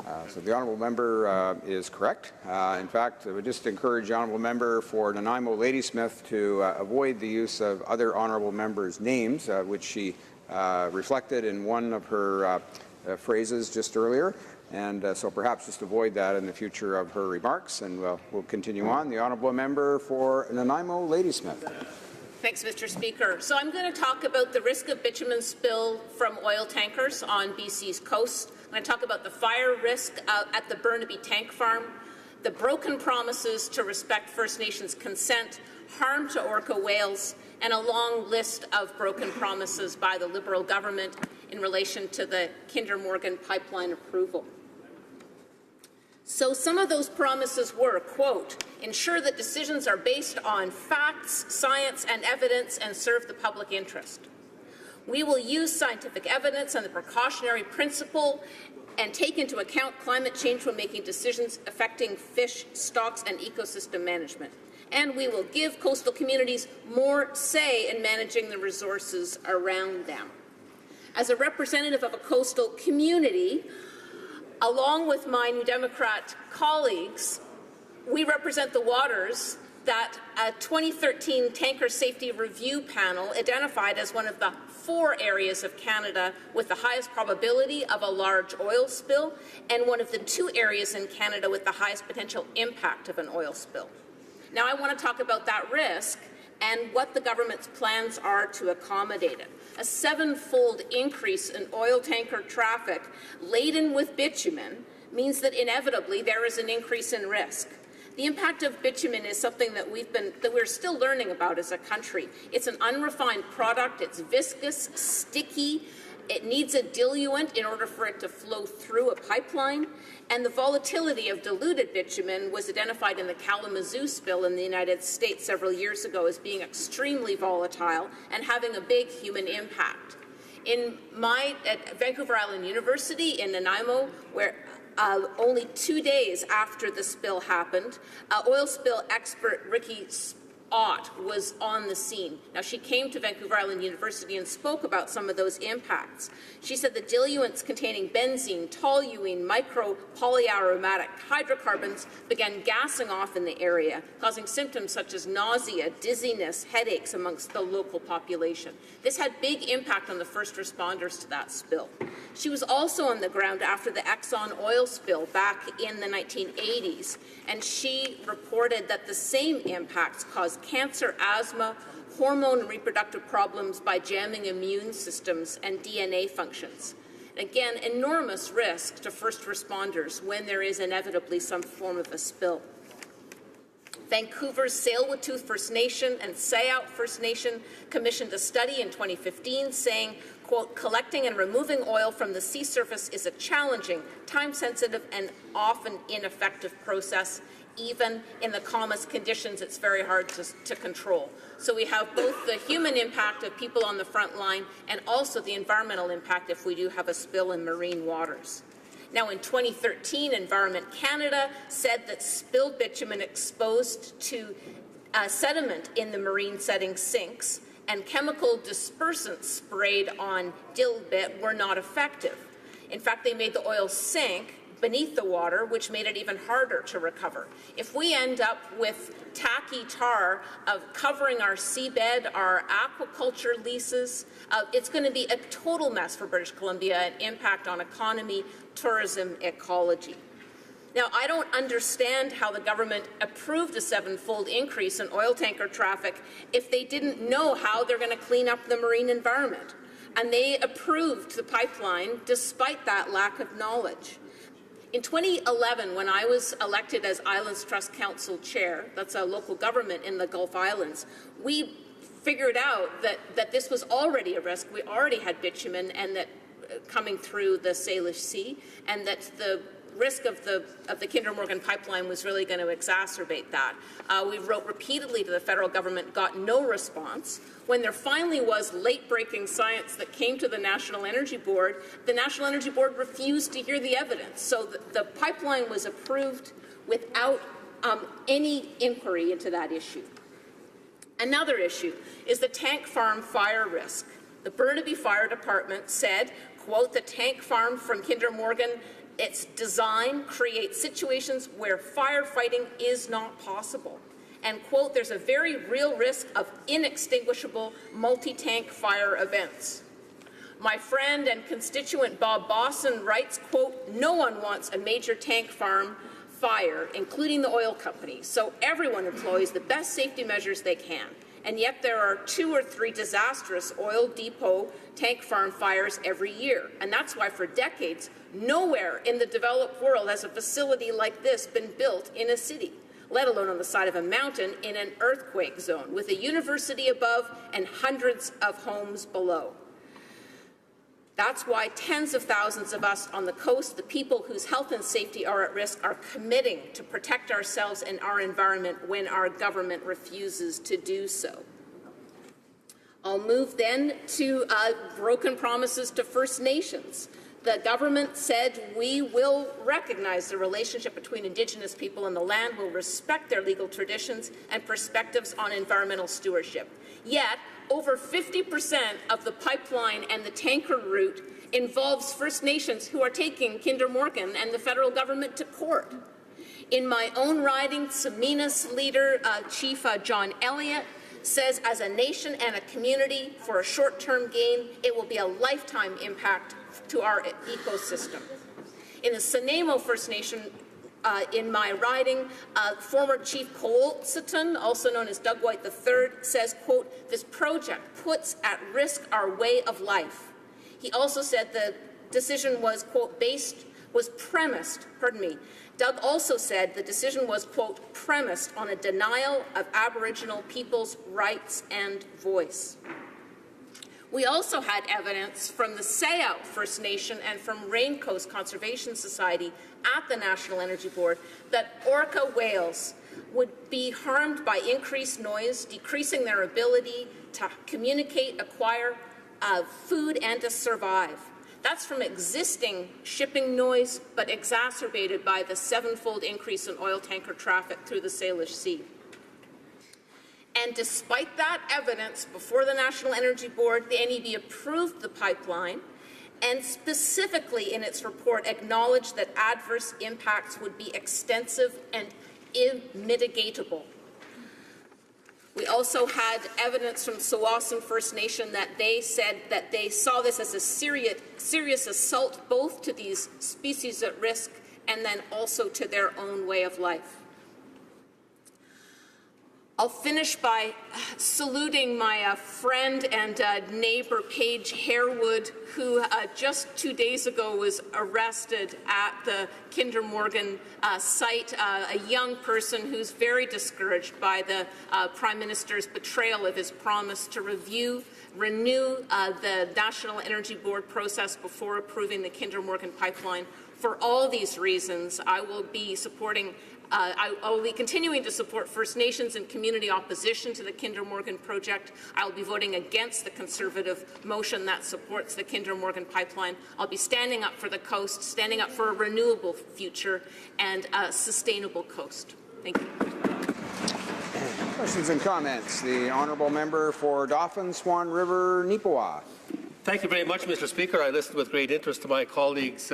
So the honourable member is correct. In fact, I would just encourage the honourable member for Nanaimo Ladysmith to avoid the use of other honourable members' names, which she reflected in one of her phrases just earlier. And so perhaps just avoid that in the future of her remarks, and we'll continue on. The honourable member for Nanaimo Ladysmith. Thanks, Mr. Speaker. So I'm going to talk about the risk of bitumen spill from oil tankers on BC's coast. I'm going to talk about the fire risk at the Burnaby Tank Farm, the broken promises to respect First Nations consent, harm to orca whales, and a long list of broken promises by the Liberal government in relation to the Kinder Morgan pipeline approval. So some of those promises were, quote, ensure that decisions are based on facts, science, and evidence and serve the public interest. We will use scientific evidence and the precautionary principle and take into account climate change when making decisions affecting fish stocks and ecosystem management. And we will give coastal communities more say in managing the resources around them. As a representative of a coastal community, along with my New Democrat colleagues, we represent the waters that a 2013 Tanker Safety Review panel identified as one of the 4 areas of Canada with the highest probability of a large oil spill and one of the 2 areas in Canada with the highest potential impact of an oil spill. Now, I want to talk about that risk and what the government's plans are to accommodate it. A 7-fold increase in oil tanker traffic laden with bitumen means that inevitably there is an increase in risk. The impact of bitumen is something that we're still learning about as a country. It's an unrefined product, it's viscous, sticky, it needs a diluent in order for it to flow through a pipeline, and the volatility of diluted bitumen was identified in the Kalamazoo spill in the United States several years ago as being extremely volatile and having a big human impact. At Vancouver Island University in Nanaimo, where only 2 days after the spill happened, oil spill expert Ricky Ott was on the scene. Now, she came to Vancouver Island University and spoke about some of those impacts. She said the diluents containing benzene, toluene, micropolyaromatic hydrocarbons began gassing off in the area, causing symptoms such as nausea, dizziness, headaches amongst the local population. This had big impact on the first responders to that spill. She was also on the ground after the Exxon oil spill back in the 1980s, and she reported that the same impacts caused cancer, asthma, hormone and reproductive problems by jamming immune systems and DNA functions. Again, enormous risk to first responders when there is inevitably some form of a spill. Vancouver's Tsleil-Waututh First Nation and Sayout First Nation commissioned a study in 2015 saying, quote, collecting and removing oil from the sea surface is a challenging, time-sensitive, and often ineffective process. Even in the calmest conditions, it's very hard to control. So we have both the human impact of people on the front line and also the environmental impact if we do have a spill in marine waters. Now, in 2013, Environment Canada said that spilled bitumen exposed to sediment in the marine setting sinks and chemical dispersants sprayed on dilbit were not effective. In fact, they made the oil sink beneath the water, which made it even harder to recover. If we end up with tacky tar covering our seabed, our aquaculture leases, it's going to be a total mess for British Columbia and impact on economy, tourism, ecology. Now, I don't understand how the government approved a 7-fold increase in oil tanker traffic if they didn't know how they're going to clean up the marine environment. And they approved the pipeline despite that lack of knowledge. In 2011, when I was elected as Islands Trust Council Chair, that's a local government in the Gulf Islands, we figured out that this was already a risk. We already had bitumen and that coming through the Salish Sea, and that the risk of the Kinder Morgan pipeline was really going to exacerbate that. We wrote repeatedly to the federal government, got no response. When there finally was late-breaking science that came to the National Energy Board, the National Energy Board refused to hear the evidence. So the pipeline was approved without any inquiry into that issue. Another issue is the tank farm fire risk. The Burnaby Fire Department said, quote, the tank farm from Kinder Morgan Its design creates situations where firefighting is not possible. And, quote, there's a very real risk of inextinguishable multi-tank fire events. My friend and constituent Bob Bosson writes, quote, no one wants a major tank farm fire, including the oil companies, so everyone employs the best safety measures they can. And yet there are 2 or 3 disastrous oil depot tank farm fires every year. And that's why for decades, nowhere in the developed world has a facility like this been built in a city, let alone on the side of a mountain in an earthquake zone, with a university above and hundreds of homes below. That's why tens of thousands of us on the coast, the people whose health and safety are at risk, are committing to protect ourselves and our environment when our government refuses to do so. I'll move then to broken promises to First Nations. The government said we will recognize the relationship between Indigenous people and the land, will respect their legal traditions and perspectives on environmental stewardship. Yet, over 50% of the pipeline and the tanker route involves First Nations who are taking Kinder Morgan and the federal government to court. In my own riding, Saminas leader, Chief John Elliott, says as a nation and a community, for a short-term gain, it will be a lifetime impact to our ecosystem. In the Sanemo First Nation, in my riding, former Chief Colseton, also known as Doug White III, says, quote, this project puts at risk our way of life. He also said the decision was, quote, Doug also said the decision was, quote, premised on a denial of Aboriginal people's rights and voice. We also had evidence from the Sayout First Nation and from Raincoast Conservation Society at the National Energy Board that orca whales would be harmed by increased noise, decreasing their ability to communicate, acquire food, and to survive. That's from existing shipping noise, but exacerbated by the 7-fold increase in oil tanker traffic through the Salish Sea. And despite that evidence, before the National Energy Board, the NEB approved the pipeline and specifically in its report acknowledged that adverse impacts would be extensive and unmitigatable. We also had evidence from Tsawwassen First Nation that they said that they saw this as a serious assault both to these species at risk and then also to their own way of life. I'll finish by saluting my friend and neighbor, Paige Harewood, who just 2 days ago was arrested at the Kinder Morgan site, a young person who's very discouraged by the Prime Minister's betrayal of his promise to renew the National Energy Board process before approving the Kinder Morgan pipeline. For all these reasons, I will be supporting I will be continuing to support First Nations and community opposition to the Kinder Morgan project. I will be voting against the Conservative motion that supports the Kinder Morgan pipeline. I'll be standing up for the coast, standing up for a renewable future and a sustainable coast. Thank you. Questions and comments. The honourable member for Dauphin, Swan River, Neepawa. Thank you very much, Mr. Speaker. I listened with great interest to my colleague's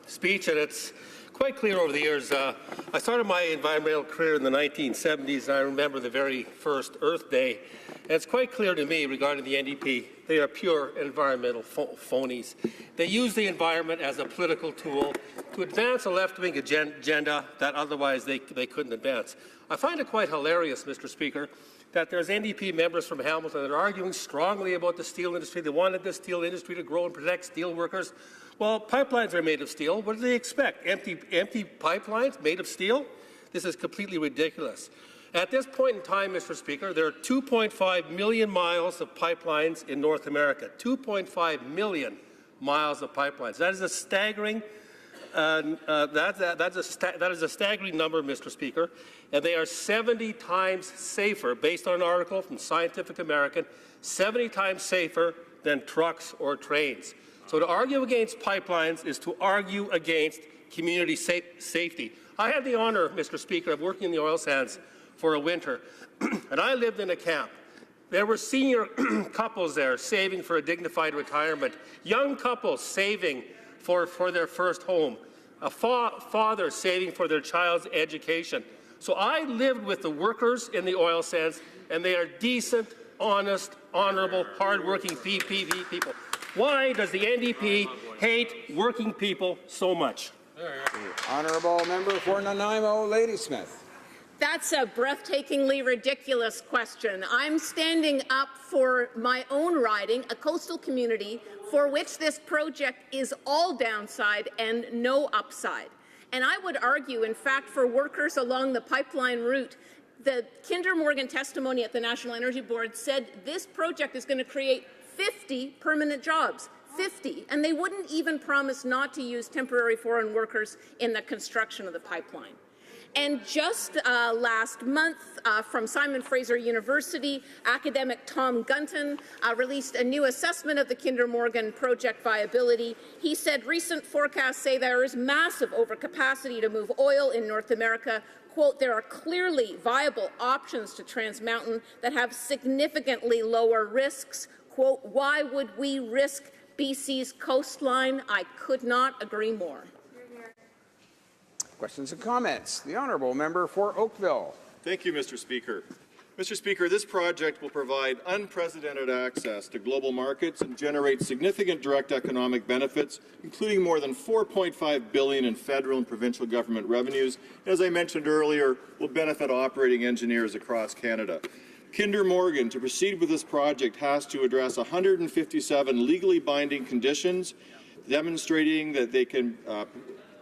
speech, and it's quite clear over the years. I started my environmental career in the 1970s, and I remember the very first Earth Day. And it's quite clear to me regarding the NDP, they are pure environmental phonies. They use the environment as a political tool to advance a left-wing agenda that otherwise they couldn't advance. I find it quite hilarious, Mr. Speaker, that there's NDP members from Hamilton that are arguing strongly about the steel industry. They wanted the steel industry to grow and protect steel workers. Well, pipelines are made of steel. What do they expect? Empty pipelines made of steel? This is completely ridiculous. At this point in time, Mr. Speaker, there are 2.5 million miles of pipelines in North America. 2.5 million miles of pipelines. That is a staggering. That is a staggering number, Mr. Speaker, and they are 70 times safer, based on an article from Scientific American, 70 times safer than trucks or trains. So to argue against pipelines is to argue against community safety. I had the honor, Mr. Speaker, of working in the oil sands for a winter, and I lived in a camp. There were senior couples there saving for a dignified retirement, young couples saving for their first home, a father saving for their child's education. So I lived with the workers in the oil sands, and they are decent, honest, honourable, hard-working people. Why does the NDP hate working people so much? Honourable member for Nanaimo, Ladysmith. That's a breathtakingly ridiculous question. I'm standing up for my own riding, a coastal community for which this project is all downside and no upside. And I would argue, in fact, for workers along the pipeline route, the Kinder Morgan testimony at the National Energy Board said this project is going to create 50 permanent jobs. 50, and they wouldn't even promise not to use temporary foreign workers in the construction of the pipeline. And just last month, from Simon Fraser University, academic Tom Gunton released a new assessment of the Kinder Morgan project viability. He said recent forecasts say there is massive overcapacity to move oil in North America. Quote, there are clearly viable options to Trans Mountain that have significantly lower risks. Quote, why would we risk BC's coastline? I could not agree more. Questions and comments. The honourable member for Oakville. Thank you, Mr. Speaker. Mr. Speaker, this project will provide unprecedented access to global markets and generate significant direct economic benefits, including more than $4.5 billion in federal and provincial government revenues. As I mentioned earlier, will benefit operating engineers across Canada. Kinder Morgan, to proceed with this project, has to address 157 legally binding conditions, demonstrating that they can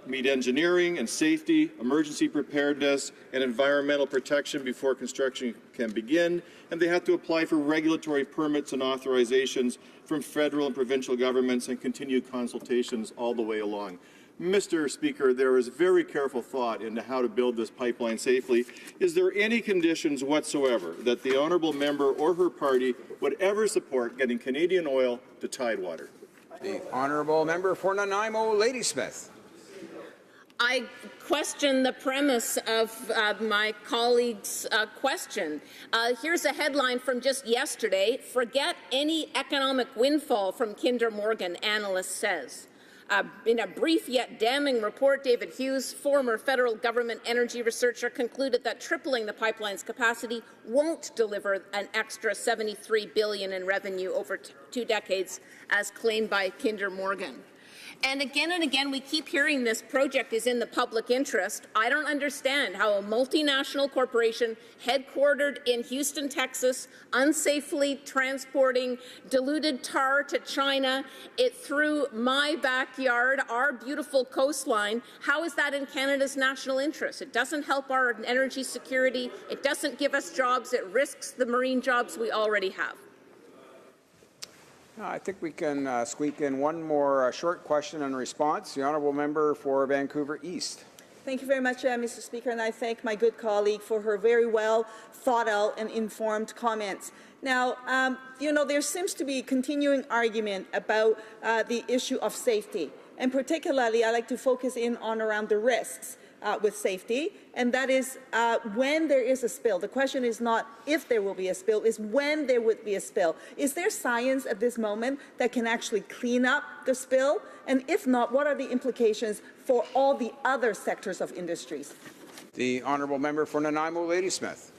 meet engineering and safety, emergency preparedness, and environmental protection before construction can begin, and they have to apply for regulatory permits and authorizations from federal and provincial governments and continue consultations all the way along. Mr. Speaker, there is very careful thought into how to build this pipeline safely. Is there any conditions whatsoever that the honourable member or her party would ever support getting Canadian oil to Tidewater? The honourable member for Nanaimo, Ladysmith. I question the premise of my colleague's question. Here's a headline from just yesterday. Forget any economic windfall from Kinder Morgan, analyst says. In a brief yet damning report, David Hughes, former federal government energy researcher, concluded that tripling the pipeline's capacity won't deliver an extra $73 billion in revenue over 2 decades, as claimed by Kinder Morgan. And again, we keep hearing this project is in the public interest. I don't understand how a multinational corporation headquartered in Houston, Texas, unsafely transporting diluted tar to China, it through my backyard, our beautiful coastline. How is that in Canada's national interest? It doesn't help our energy security. It doesn't give us jobs. It risks the marine jobs we already have. I think we can squeak in one more short question and response. The honourable member for Vancouver East. Thank you very much, Mr. Speaker, and I thank my good colleague for her very well thought out and informed comments. Now, there seems to be continuing argument about the issue of safety, and particularly I like to focus in on around the risks with safety, and that is when there is a spill. The question is not if there will be a spill, is when there would be a spill. Is there science at this moment that can actually clean up the spill? And if not, what are the implications for all the other sectors of industries? The honourable member for Nanaimo, Ladysmith.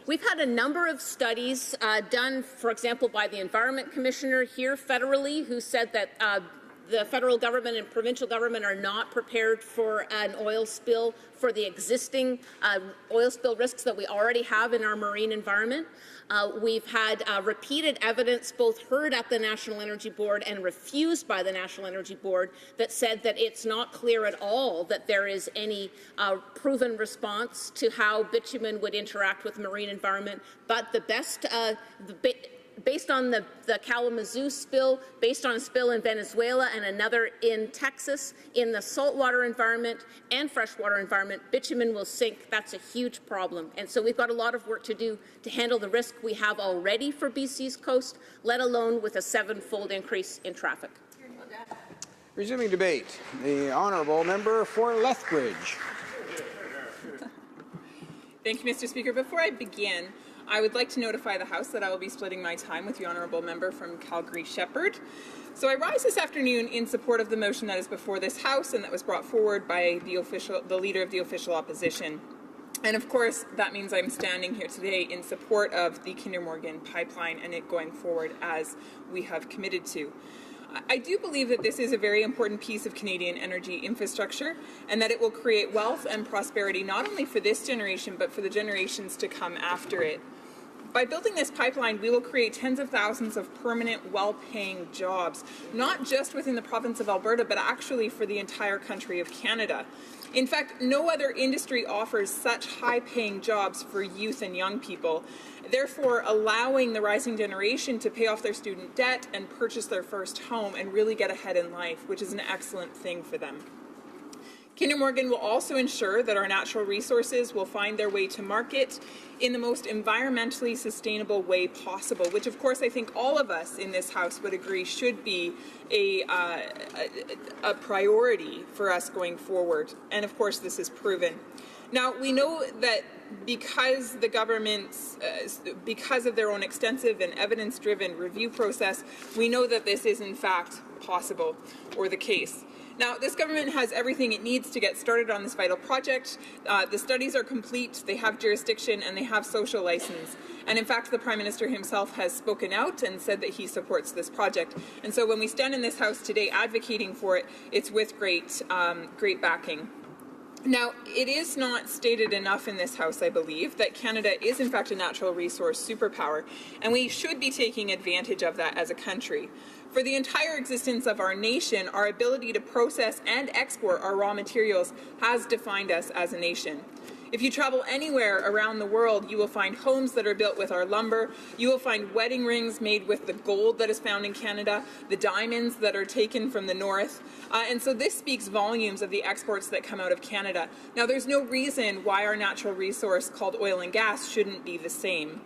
We've had a number of studies done, for example, by the Environment Commissioner here federally, who said that the federal government and provincial government are not prepared for an oil spill for the existing oil spill risks that we already have in our marine environment. We've had repeated evidence both heard at the National Energy Board and refused by the National Energy Board that said that it's not clear at all that there is any proven response to how bitumen would interact with marine environment. But the best based on the Kalamazoo spill, based on a spill in Venezuela and another in Texas, in the saltwater environment and freshwater environment, bitumen will sink. That's a huge problem. And so we've got a lot of work to do to handle the risk we have already for BC's coast, let alone with a 7-fold increase in traffic. Resuming debate, the honourable member for Lethbridge. Thank you, Mr. Speaker. Before I begin, I would like to notify the House that I will be splitting my time with the honourable member from Calgary-Shepherd. So I rise this afternoon in support of the motion that is before this House and that was brought forward by the leader of the official opposition. And of course, that means I'm standing here today in support of the Kinder Morgan pipeline and it going forward as we have committed to. I do believe that this is a very important piece of Canadian energy infrastructure and that it will create wealth and prosperity not only for this generation but for the generations to come after it. By building this pipeline, we will create tens of thousands of permanent, well-paying jobs, not just within the province of Alberta, but actually for the entire country of Canada. In fact, no other industry offers such high-paying jobs for youth and young people, therefore allowing the rising generation to pay off their student debt and purchase their first home and really get ahead in life, which is an excellent thing for them. Kinder Morgan will also ensure that our natural resources will find their way to market in the most environmentally sustainable way possible, which of course I think all of us in this House would agree should be a priority for us going forward. And of course this is proven. Now we know that because the government's, because of their own extensive and evidence-driven review process, we know that this is in fact possible or the case. Now, this government has everything it needs to get started on this vital project. The studies are complete, they have jurisdiction, and they have social license. And in fact, the Prime Minister himself has spoken out and said that he supports this project. And so when we stand in this House today advocating for it, it's with great backing. Now, it is not stated enough in this House, I believe, that Canada is in fact a natural resource superpower, and we should be taking advantage of that as a country. For the entire existence of our nation, our ability to process and export our raw materials has defined us as a nation. If you travel anywhere around the world, you will find homes that are built with our lumber. You will find wedding rings made with the gold that is found in Canada, the diamonds that are taken from the north. And so this speaks volumes of the exports that come out of Canada. Now, there's no reason why our natural resource called oil and gas shouldn't be the same.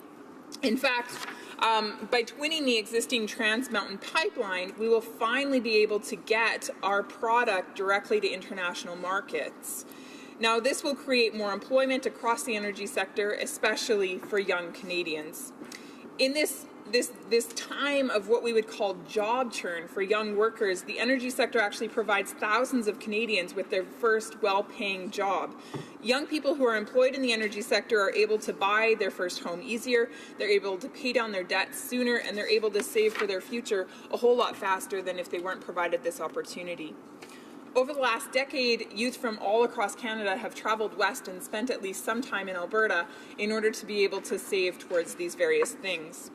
In fact, by twinning the existing Trans Mountain pipeline, we will finally be able to get our product directly to international markets. Now, this will create more employment across the energy sector, especially for young Canadians. In this time of what we would call job churn for young workers, the energy sector actually provides thousands of Canadians with their first well-paying job. Young people who are employed in the energy sector are able to buy their first home easier, they're able to pay down their debts sooner, and they're able to save for their future a whole lot faster than if they weren't provided this opportunity. Over the last decade, youth from all across Canada have traveled west and spent at least some time in Alberta in order to be able to save towards these various things.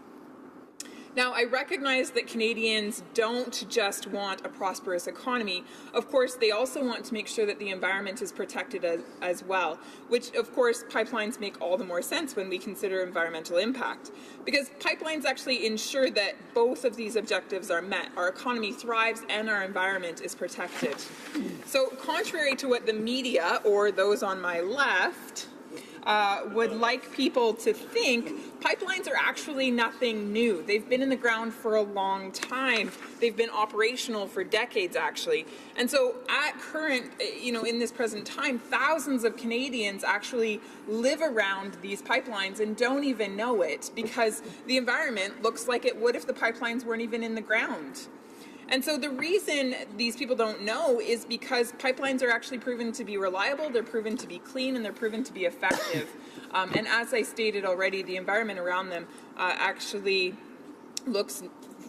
Now, I recognize that Canadians don't just want a prosperous economy. Of course, they also want to make sure that the environment is protected as well, which, of course, pipelines make all the more sense when we consider environmental impact. Because pipelines actually ensure that both of these objectives are met. Our economy thrives and our environment is protected. So, contrary to what the media, or those on my left, would like people to think, pipelines are actually nothing new. They've been in the ground for a long time. They've been operational for decades, actually. And so at current, in this present time, thousands of Canadians actually live around these pipelines and don't even know it because the environment looks like it would if the pipelines weren't even in the ground. And so the reason these people don't know is because pipelines are actually proven to be reliable, they're proven to be clean, and they're proven to be effective. And as I stated already, the environment around them actually looks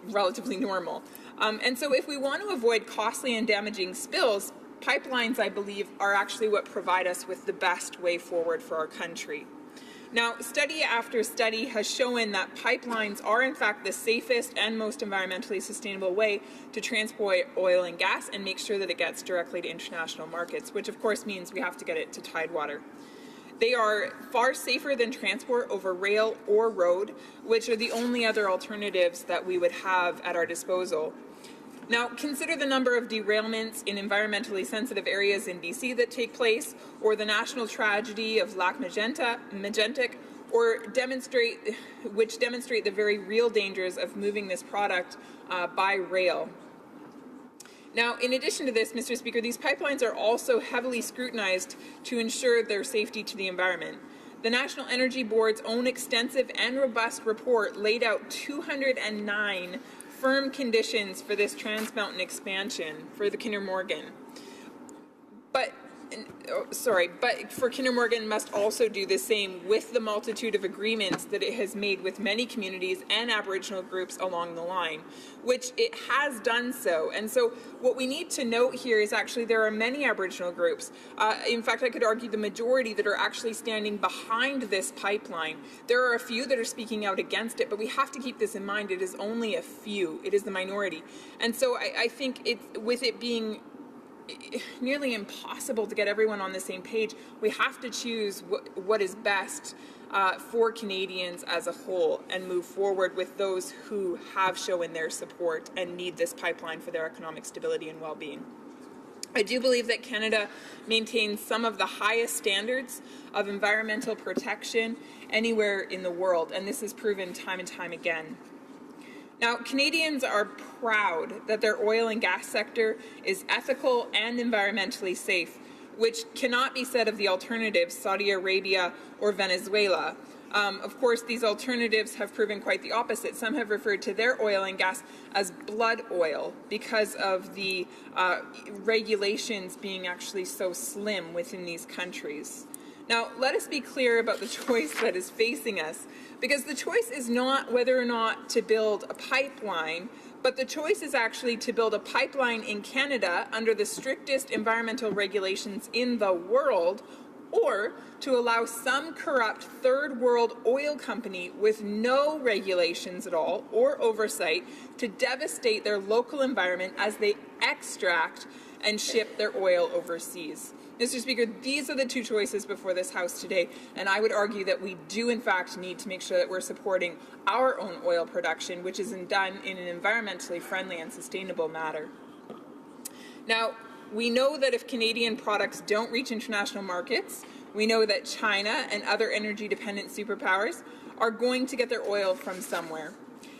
relatively normal. And so if we want to avoid costly and damaging spills, pipelines, I believe, are actually what provide us with the best way forward for our country. Now, study after study has shown that pipelines are in fact the safest and most environmentally sustainable way to transport oil and gas and make sure that it gets directly to international markets, which of course means we have to get it to Tidewater. They are far safer than transport over rail or road, which are the only other alternatives that we would have at our disposal. Now, consider the number of derailments in environmentally sensitive areas in BC that take place, or the national tragedy of Lac Megantic, which demonstrate the very real dangers of moving this product by rail. Now, in addition to this, Mr. Speaker, these pipelines are also heavily scrutinized to ensure their safety to the environment. The National Energy Board's own extensive and robust report laid out 209 firm conditions for this Trans Mountain expansion for the Kinder Morgan. But for Kinder Morgan must also do the same with the multitude of agreements that it has made with many communities and Aboriginal groups along the line, which it has done so. And so what we need to note here is actually there are many Aboriginal groups. In fact, I could argue the majority that are actually standing behind this pipeline. There are a few that are speaking out against it, but we have to keep this in mind. It is only a few. It is the minority. And so I think with it being nearly impossible to get everyone on the same page, we have to choose what is best for Canadians as a whole and move forward with those who have shown their support and need this pipeline for their economic stability and well-being. I do believe that Canada maintains some of the highest standards of environmental protection anywhere in the world, and this is proven time and time again. Now, Canadians are proud that their oil and gas sector is ethical and environmentally safe, which cannot be said of the alternatives, Saudi Arabia or Venezuela. Of course, these alternatives have proven quite the opposite. Some have referred to their oil and gas as blood oil because of the regulations being actually so slim within these countries. Now, let us be clear about the choice that is facing us, because the choice is not whether or not to build a pipeline, but the choice is actually to build a pipeline in Canada under the strictest environmental regulations in the world, or to allow some corrupt third world oil company with no regulations at all or oversight to devastate their local environment as they extract and ship their oil overseas. Mr. Speaker, these are the two choices before this House today, and I would argue that we do in fact need to make sure that we're supporting our own oil production, which is done in an environmentally friendly and sustainable manner. Now, we know that if Canadian products don't reach international markets, we know that China and other energy-dependent superpowers are going to get their oil from somewhere.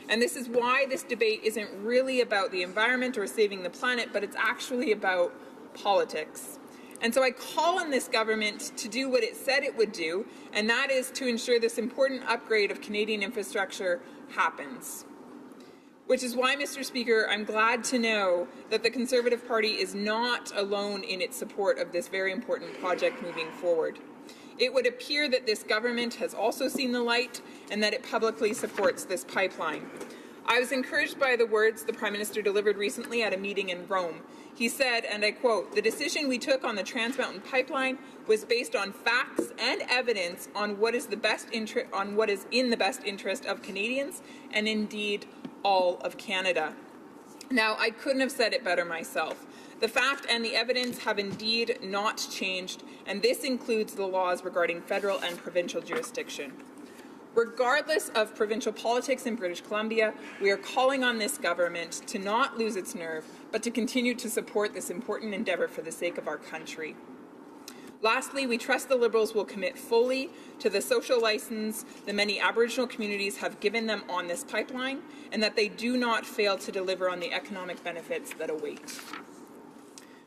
And this is why this debate isn't really about the environment or saving the planet, but it's actually about politics. And so I call on this government to do what it said it would do, and that is to ensure this important upgrade of Canadian infrastructure happens. Which is why, Mr. Speaker, I'm glad to know that the Conservative Party is not alone in its support of this very important project moving forward. It would appear that this government has also seen the light and that it publicly supports this pipeline. I was encouraged by the words the Prime Minister delivered recently at a meeting in Rome. He said, and I quote, "The decision we took on the Trans Mountain Pipeline was based on facts and evidence on what is in the best interest of Canadians and indeed all of Canada." Now, I couldn't have said it better myself. The fact and the evidence have indeed not changed, and this includes the laws regarding federal and provincial jurisdiction. Regardless of provincial politics in British Columbia, we are calling on this government to not lose its nerve, but to continue to support this important endeavour for the sake of our country. Lastly, we trust the Liberals will commit fully to the social license the many Aboriginal communities have given them on this pipeline, and that they do not fail to deliver on the economic benefits that await.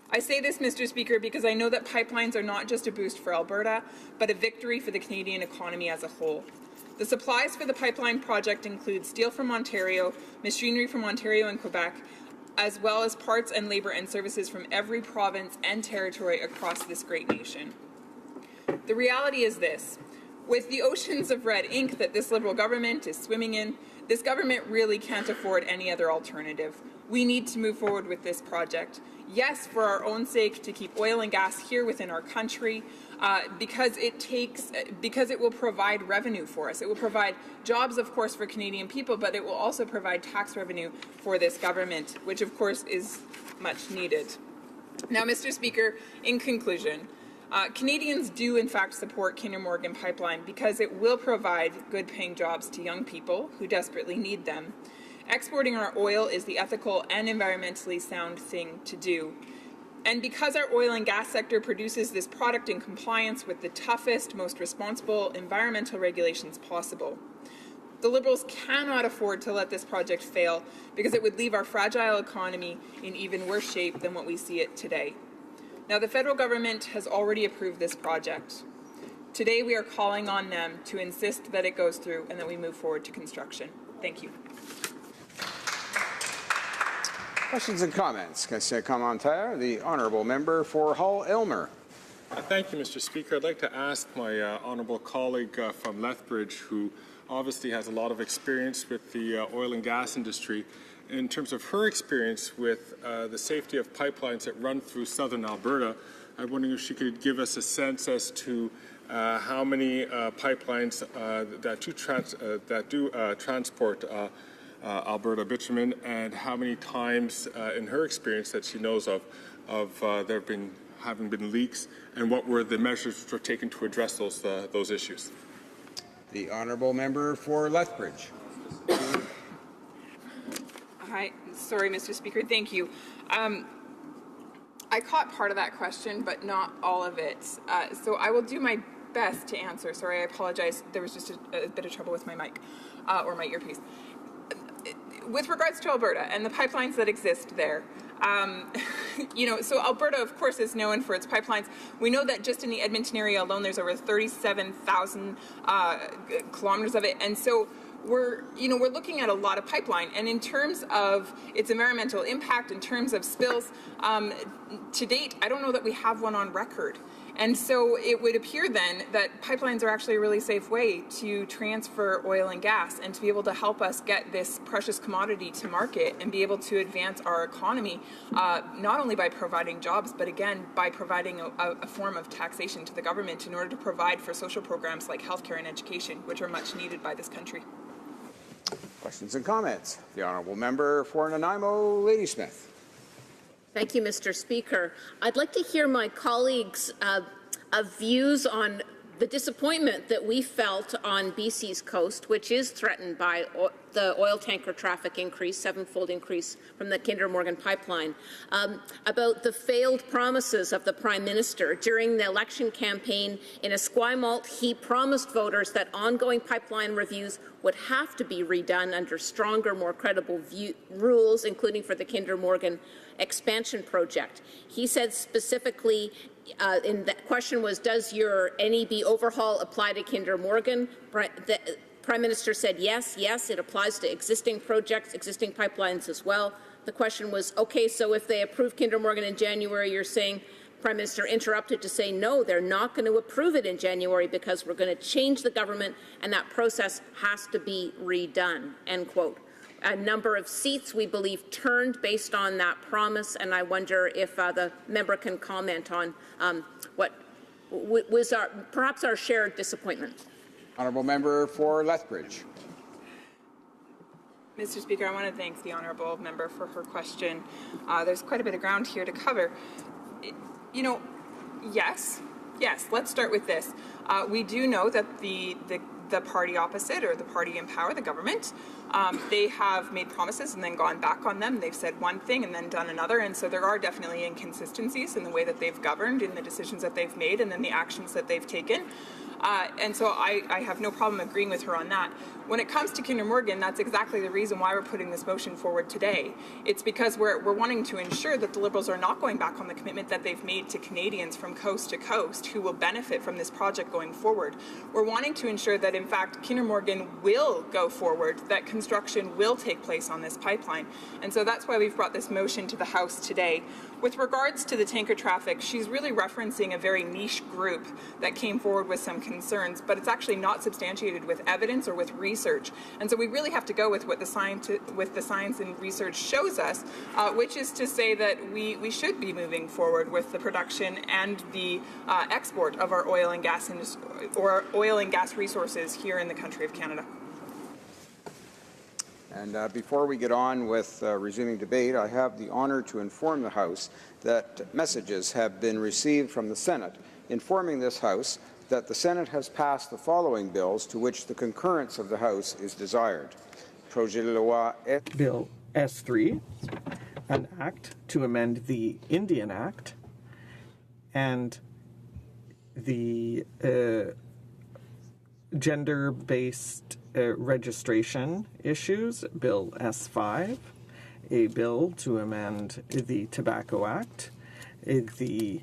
I say this, Mr. Speaker, because I know that pipelines are not just a boost for Alberta, but a victory for the Canadian economy as a whole. The supplies for the pipeline project include steel from Ontario, machinery from Ontario and Quebec, as well as parts and labour and services from every province and territory across this great nation. The reality is this: with the oceans of red ink that this Liberal government is swimming in, this government really can't afford any other alternative. We need to move forward with this project. Yes, for our own sake, to keep oil and gas here within our country, because it will provide revenue for us. It will provide jobs, of course, for Canadian people, but it will also provide tax revenue for this government, which, of course, is much needed. Now, Mr. Speaker, in conclusion, Canadians do, in fact, support Kinder Morgan Pipeline because it will provide good-paying jobs to young people who desperately need them. Exporting our oil is the ethical and environmentally sound thing to do. And because our oil and gas sector produces this product in compliance with the toughest, most responsible environmental regulations possible, the Liberals cannot afford to let this project fail because it would leave our fragile economy in even worse shape than what we see it today. Now, the federal government has already approved this project. Today we are calling on them to insist that it goes through and that we move forward to construction. Thank you. Questions and comments? The honourable member for Hull-Aylmer. Thank you, Mr. Speaker. I'd like to ask my honourable colleague from Lethbridge, who obviously has a lot of experience with the oil and gas industry, in terms of her experience with the safety of pipelines that run through southern Alberta. I'm wondering if she could give us a sense as to how many pipelines that do transport Alberta bitumen, and how many times in her experience that she knows of there having been leaks, and what were the measures which were taken to address those issues. The honourable member for Lethbridge. Hi, sorry, Mr. Speaker. Thank you. I caught part of that question, but not all of it. So I will do my best to answer. Sorry, I apologize. There was just a bit of trouble with my mic or my earpiece. With regards to Alberta and the pipelines that exist there, so Alberta, of course, is known for its pipelines. We know that just in the Edmonton area alone, there's over 37,000 kilometers of it, and so we're looking at a lot of pipeline. And in terms of its environmental impact, in terms of spills, to date, I don't know that we have one on record. And so it would appear then that pipelines are actually a really safe way to transfer oil and gas and to be able to help us get this precious commodity to market and be able to advance our economy, not only by providing jobs, but again, by providing a form of taxation to the government in order to provide for social programs like healthcare and education, which are much needed by this country. Questions and comments? The honourable member for Nanaimo, Ladysmith. Thank you, Mr. Speaker. I'd like to hear my colleagues' views on the disappointment that we felt on BC's coast, which is threatened by the oil tanker traffic increase, sevenfold increase from the Kinder Morgan pipeline, about the failed promises of the Prime Minister. During the election campaign in Esquimalt, he promised voters that ongoing pipeline reviews would have to be redone under stronger, more credible rules, including for the Kinder Morgan expansion project. He said specifically, and the question was, does your NEB overhaul apply to Kinder Morgan? The Prime Minister said yes, it applies to existing projects, existing pipelines as well. The question was, okay, so if they approve Kinder Morgan in January, you're saying, Prime Minister interrupted to say, no, they're not going to approve it in January because we're going to change the government and that process has to be redone, end quote. A number of seats, we believe, turned based on that promise, and I wonder if the member can comment on what was perhaps our shared disappointment. Honourable member for Lethbridge. Mr. Speaker, I want to thank the honourable member for her question. There's quite a bit of ground here to cover. Yes, let's start with this. We do know that the party opposite, or the party in power, the government, they have made promises and then gone back on them. They've said one thing and then done another, and so there are definitely inconsistencies in the way that they've governed, in the decisions that they've made, and then the actions that they've taken. And so I have no problem agreeing with her on that. When it comes to Kinder Morgan, that's exactly the reason why we're putting this motion forward today. It's because we're wanting to ensure that the Liberals are not going back on the commitment that they've made to Canadians from coast to coast who will benefit from this project going forward. We're wanting to ensure that, in fact, Kinder Morgan will go forward, that construction will take place on this pipeline. And so that's why we've brought this motion to the House today. With regards to the tanker traffic, she's really referencing a very niche group that came forward with some concerns, but it's actually not substantiated with evidence or with research. And so we really have to go with what the science and research shows us, which is to say that we should be moving forward with the production and the export of our oil and gas resources here in the country of Canada. And before we get on with resuming debate, I have the honour to inform the House that messages have been received from the Senate informing this House that the Senate has passed the following bills to which the concurrence of the House is desired. Projet de loi Bill S3, an act to amend the Indian Act, and the gender-based registration issues, Bill S5, a bill to amend the Tobacco Act, the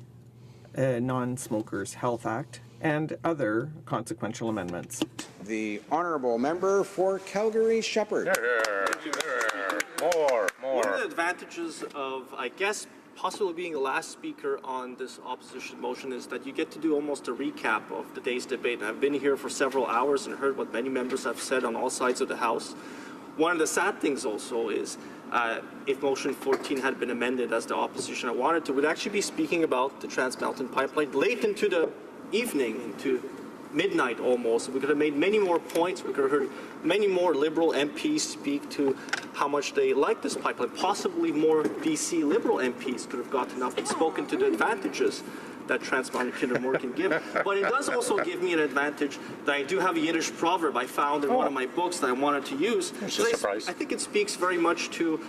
Non-Smokers Health Act, and other consequential amendments. The honourable member for Calgary Shepherd. More. One of the advantages of, I guess, possibly being the last speaker on this opposition motion is that you get to do almost a recap of the day's debate. And I've been here for several hours and heard what many members have said on all sides of the House. One of the sad things also is if motion 14 had been amended as the opposition had wanted to, we'd actually be speaking about the Trans Mountain Pipeline late into the evening, into midnight almost. We could have made many more points. We could have heard many more Liberal MPs speak to how much they like this pipeline. Possibly more BC Liberal MPs could have gotten up and spoken to the advantages that Trans Mountain Kinder Morgan give. But it does also give me an advantage that I do have a Yiddish proverb I found in one of my books that I wanted to use. I think it speaks very much to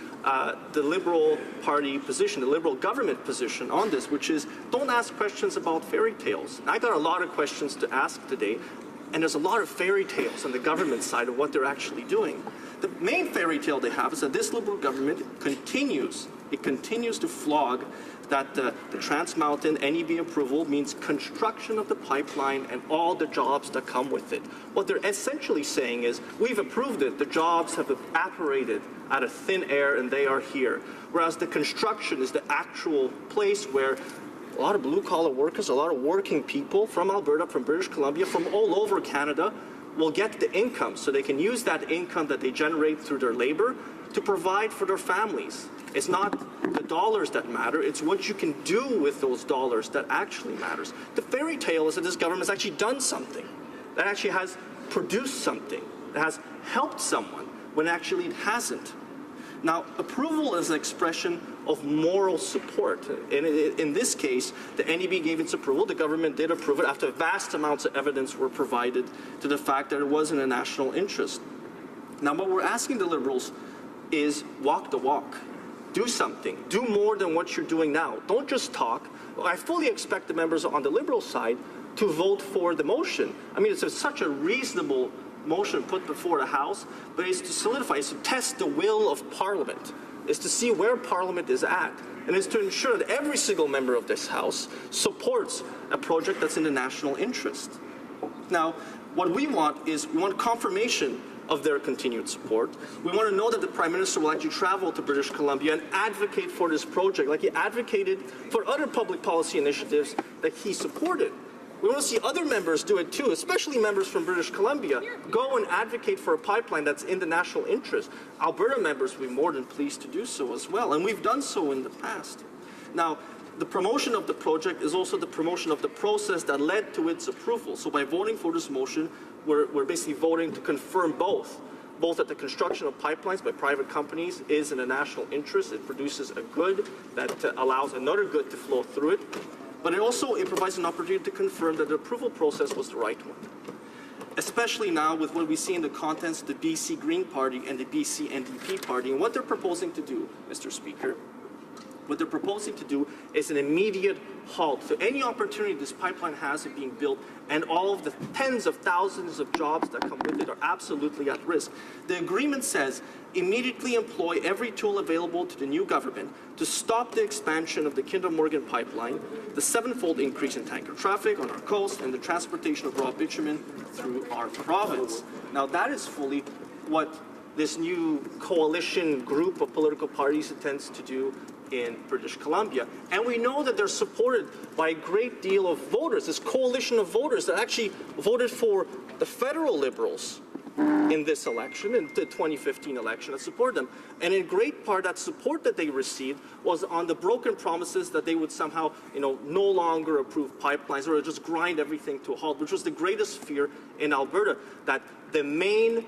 the Liberal Party position, the Liberal government position on this, which is don't ask questions about fairy tales. And I got a lot of questions to ask today, and there's a lot of fairy tales on the government side of what they're actually doing. The main fairy tale they have is that this Liberal government continues to flog that the Trans Mountain NEB approval means construction of the pipeline and all the jobs that come with it. What they're essentially saying is, we've approved it, the jobs have evaporated out of thin air and they are here. Whereas the construction is the actual place where a lot of blue-collar workers, a lot of working people from Alberta, from British Columbia, from all over Canada will get the income, so they can use that income that they generate through their labor to provide for their families. It's not the dollars that matter, it's what you can do with those dollars that actually matters. The fairy tale is that this government has actually done something, that actually has produced something, that has helped someone, when actually it hasn't. Now, approval is an expression of moral support. In this case, the NEB gave its approval. The government did approve it after vast amounts of evidence were provided to the fact that it was in a national interest. Now, what we're asking the Liberals is walk the walk. Do something. Do more than what you're doing now. Don't just talk. I fully expect the members on the Liberal side to vote for the motion. I mean, it's such a reasonable motion put before the House, but it's to solidify, it's to test the will of Parliament. It's to see where Parliament is at. And it's to ensure that every single member of this House supports a project that's in the national interest. Now, what we want is, we want confirmation of their continued support. We want to know that the Prime Minister will actually travel to British Columbia and advocate for this project like he advocated for other public policy initiatives that he supported. We want to see other members do it too, especially members from British Columbia, go and advocate for a pipeline that's in the national interest. Alberta members will be more than pleased to do so as well, and we've done so in the past. Now, the promotion of the project is also the promotion of the process that led to its approval. So by voting for this motion, we're basically voting to confirm both that the construction of pipelines by private companies is in a national interest. It produces a good that allows another good to flow through it. But it provides an opportunity to confirm that the approval process was the right one. Especially now with what we see in the contents of the BC Green Party and the BC NDP Party, and what they're proposing to do, Mr. Speaker. What they're proposing to do is an immediate halt to any opportunity this pipeline has of being built, and all of the tens of thousands of jobs that come with it are absolutely at risk. The agreement says immediately employ every tool available to the new government to stop the expansion of the Kinder Morgan pipeline, the 7-fold increase in tanker traffic on our coast, and the transportation of raw bitumen through our province. Now, that is fully what this new coalition group of political parties intends to do in British Columbia. And we know that they're supported by a great deal of voters, this coalition of voters that actually voted for the federal Liberals in this election, in the 2015 election, that supported them. And in great part, that support that they received was on the broken promises that they would somehow, no longer approve pipelines or just grind everything to a halt, which was the greatest fear in Alberta, that the main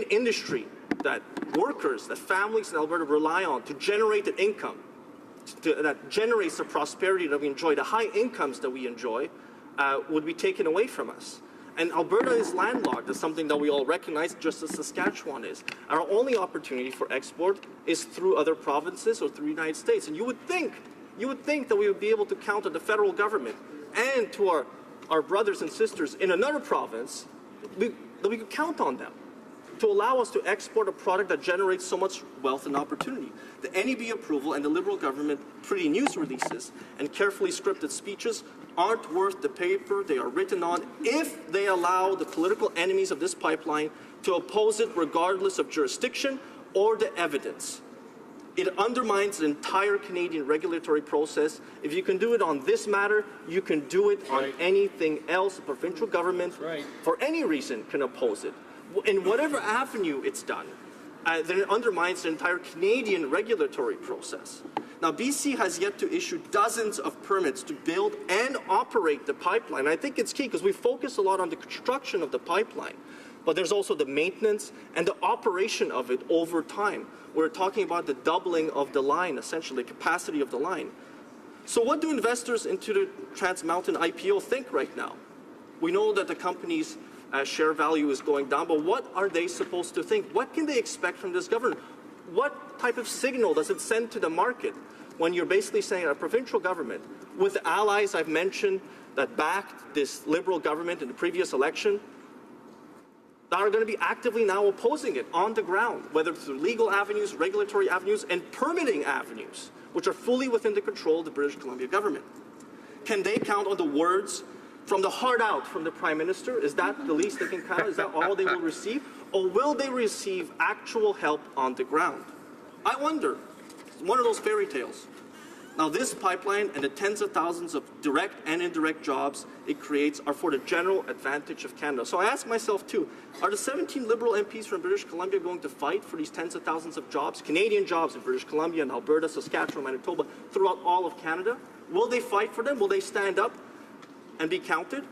industry that workers, that families in Alberta rely on to generate the income, that generates the prosperity that we enjoy, the high incomes that we enjoy, would be taken away from us. And Alberta is landlocked. That's something that we all recognize, just as Saskatchewan is. Our only opportunity for export is through other provinces or through the United States. And you would think that we would be able to count on the federal government and to our brothers and sisters in another province, that we could count on them to allow us to export a product that generates so much wealth and opportunity. The NEB approval and the Liberal government pretty news releases and carefully scripted speeches aren't worth the paper they are written on if they allow the political enemies of this pipeline to oppose it regardless of jurisdiction or the evidence. It undermines the entire Canadian regulatory process. If you can do it on this matter, you can do it on anything else. The provincial government, for any reason, can oppose it. In whatever avenue it's done, then it undermines the entire Canadian regulatory process. Now, BC has yet to issue dozens of permits to build and operate the pipeline. I think it's key because we focus a lot on the construction of the pipeline, but there's also the maintenance and the operation of it over time. We're talking about the doubling of the line, essentially, the capacity of the line. So what do investors into the Trans Mountain IPO think right now? We know that the company's share value is going down, but what are they supposed to think? What can they expect from this government? What type of signal does it send to the market when you're basically saying a provincial government with allies I've mentioned that backed this Liberal government in the previous election that are going to be actively now opposing it on the ground, whether through legal avenues, regulatory avenues, and permitting avenues, which are fully within the control of the British Columbia government? Can they count on the words from the heart out from the Prime Minister? Is that the least they can count? Is that all they will receive? Or will they receive actual help on the ground? I wonder. It's one of those fairy tales. Now, this pipeline and the tens of thousands of direct and indirect jobs it creates are for the general advantage of Canada. So I ask myself, too, are the 17 Liberal MPs from British Columbia going to fight for these tens of thousands of jobs, Canadian jobs in British Columbia and Alberta, Saskatchewan, Manitoba, throughout all of Canada? Will they fight for them? Will they stand up and be counted?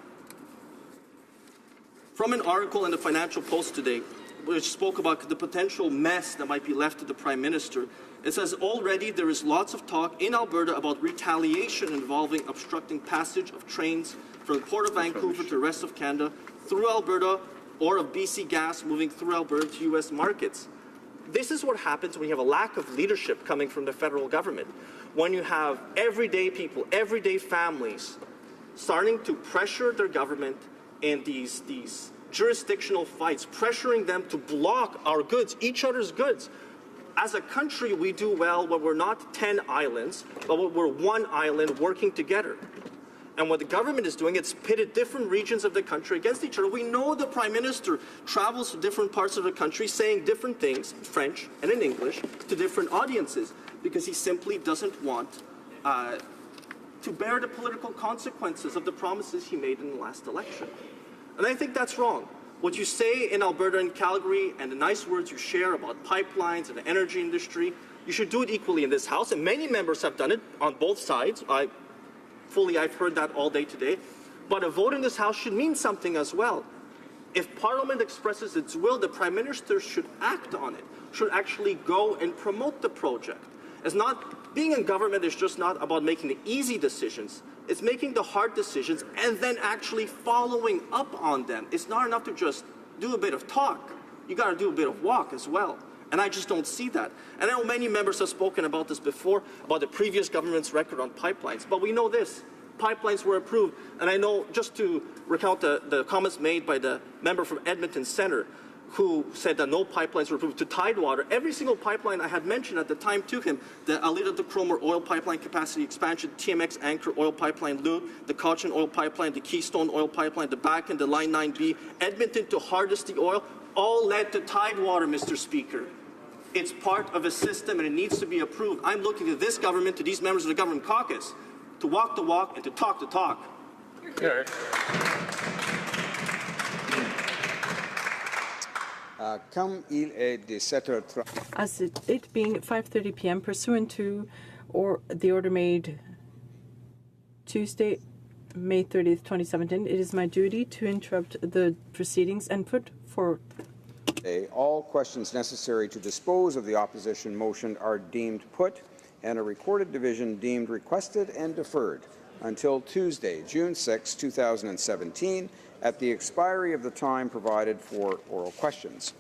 From an article in the Financial Post today, which spoke about the potential mess that might be left to the Prime Minister, it says already there is lots of talk in Alberta about retaliation involving obstructing passage of trains from the Port of Vancouver to the rest of Canada through Alberta, or of BC Gas moving through Alberta to U.S. markets. This is what happens when you have a lack of leadership coming from the federal government. When you have everyday people, everyday families starting to pressure their government in these jurisdictional fights, pressuring them to block our goods, each other's goods. As a country, we do well when we're not 10 islands, but when we're one island working together. And what the government is doing, it's pitted different regions of the country against each other. We know the Prime Minister travels to different parts of the country saying different things in French and in English to different audiences because he simply doesn't want to bear the political consequences of the promises he made in the last election. And I think that's wrong. What you say in Alberta and Calgary and the nice words you share about pipelines and the energy industry, you should do it equally in this House, and many members have done it on both sides. I've heard that all day today. But a vote in this House should mean something as well. If Parliament expresses its will, the Prime Minister should act on it, should actually go and promote the project. Being in government is just not about making the easy decisions. It's making the hard decisions and then actually following up on them. It's not enough to just do a bit of talk. You got to do a bit of walk as well. And I just don't see that. And I know many members have spoken about this before, about the previous government's record on pipelines. But we know this. Pipelines were approved. And I know, just to recount the comments made by the member from Edmonton Centre, who said that no pipelines were approved, to Tidewater. Every single pipeline I had mentioned at the time to him, the Alita to Cromer oil pipeline capacity expansion, TMX Anchor oil pipeline loop, the Cochin oil pipeline, the Keystone oil pipeline, the Bakken, the Line 9B, Edmonton to Hardisty oil, all led to Tidewater, Mr. Speaker. It's part of a system and it needs to be approved. I'm looking to this government, to these members of the government caucus, to walk the walk and to talk the talk. As it being 5:30 p.m. pursuant to the order made Tuesday, May 30th, 2017, it is my duty to interrupt the proceedings and put forward. All questions necessary to dispose of the opposition motion are deemed put and a recorded division deemed requested and deferred until Tuesday, June 6, 2017, at the expiry of the time provided for oral questions.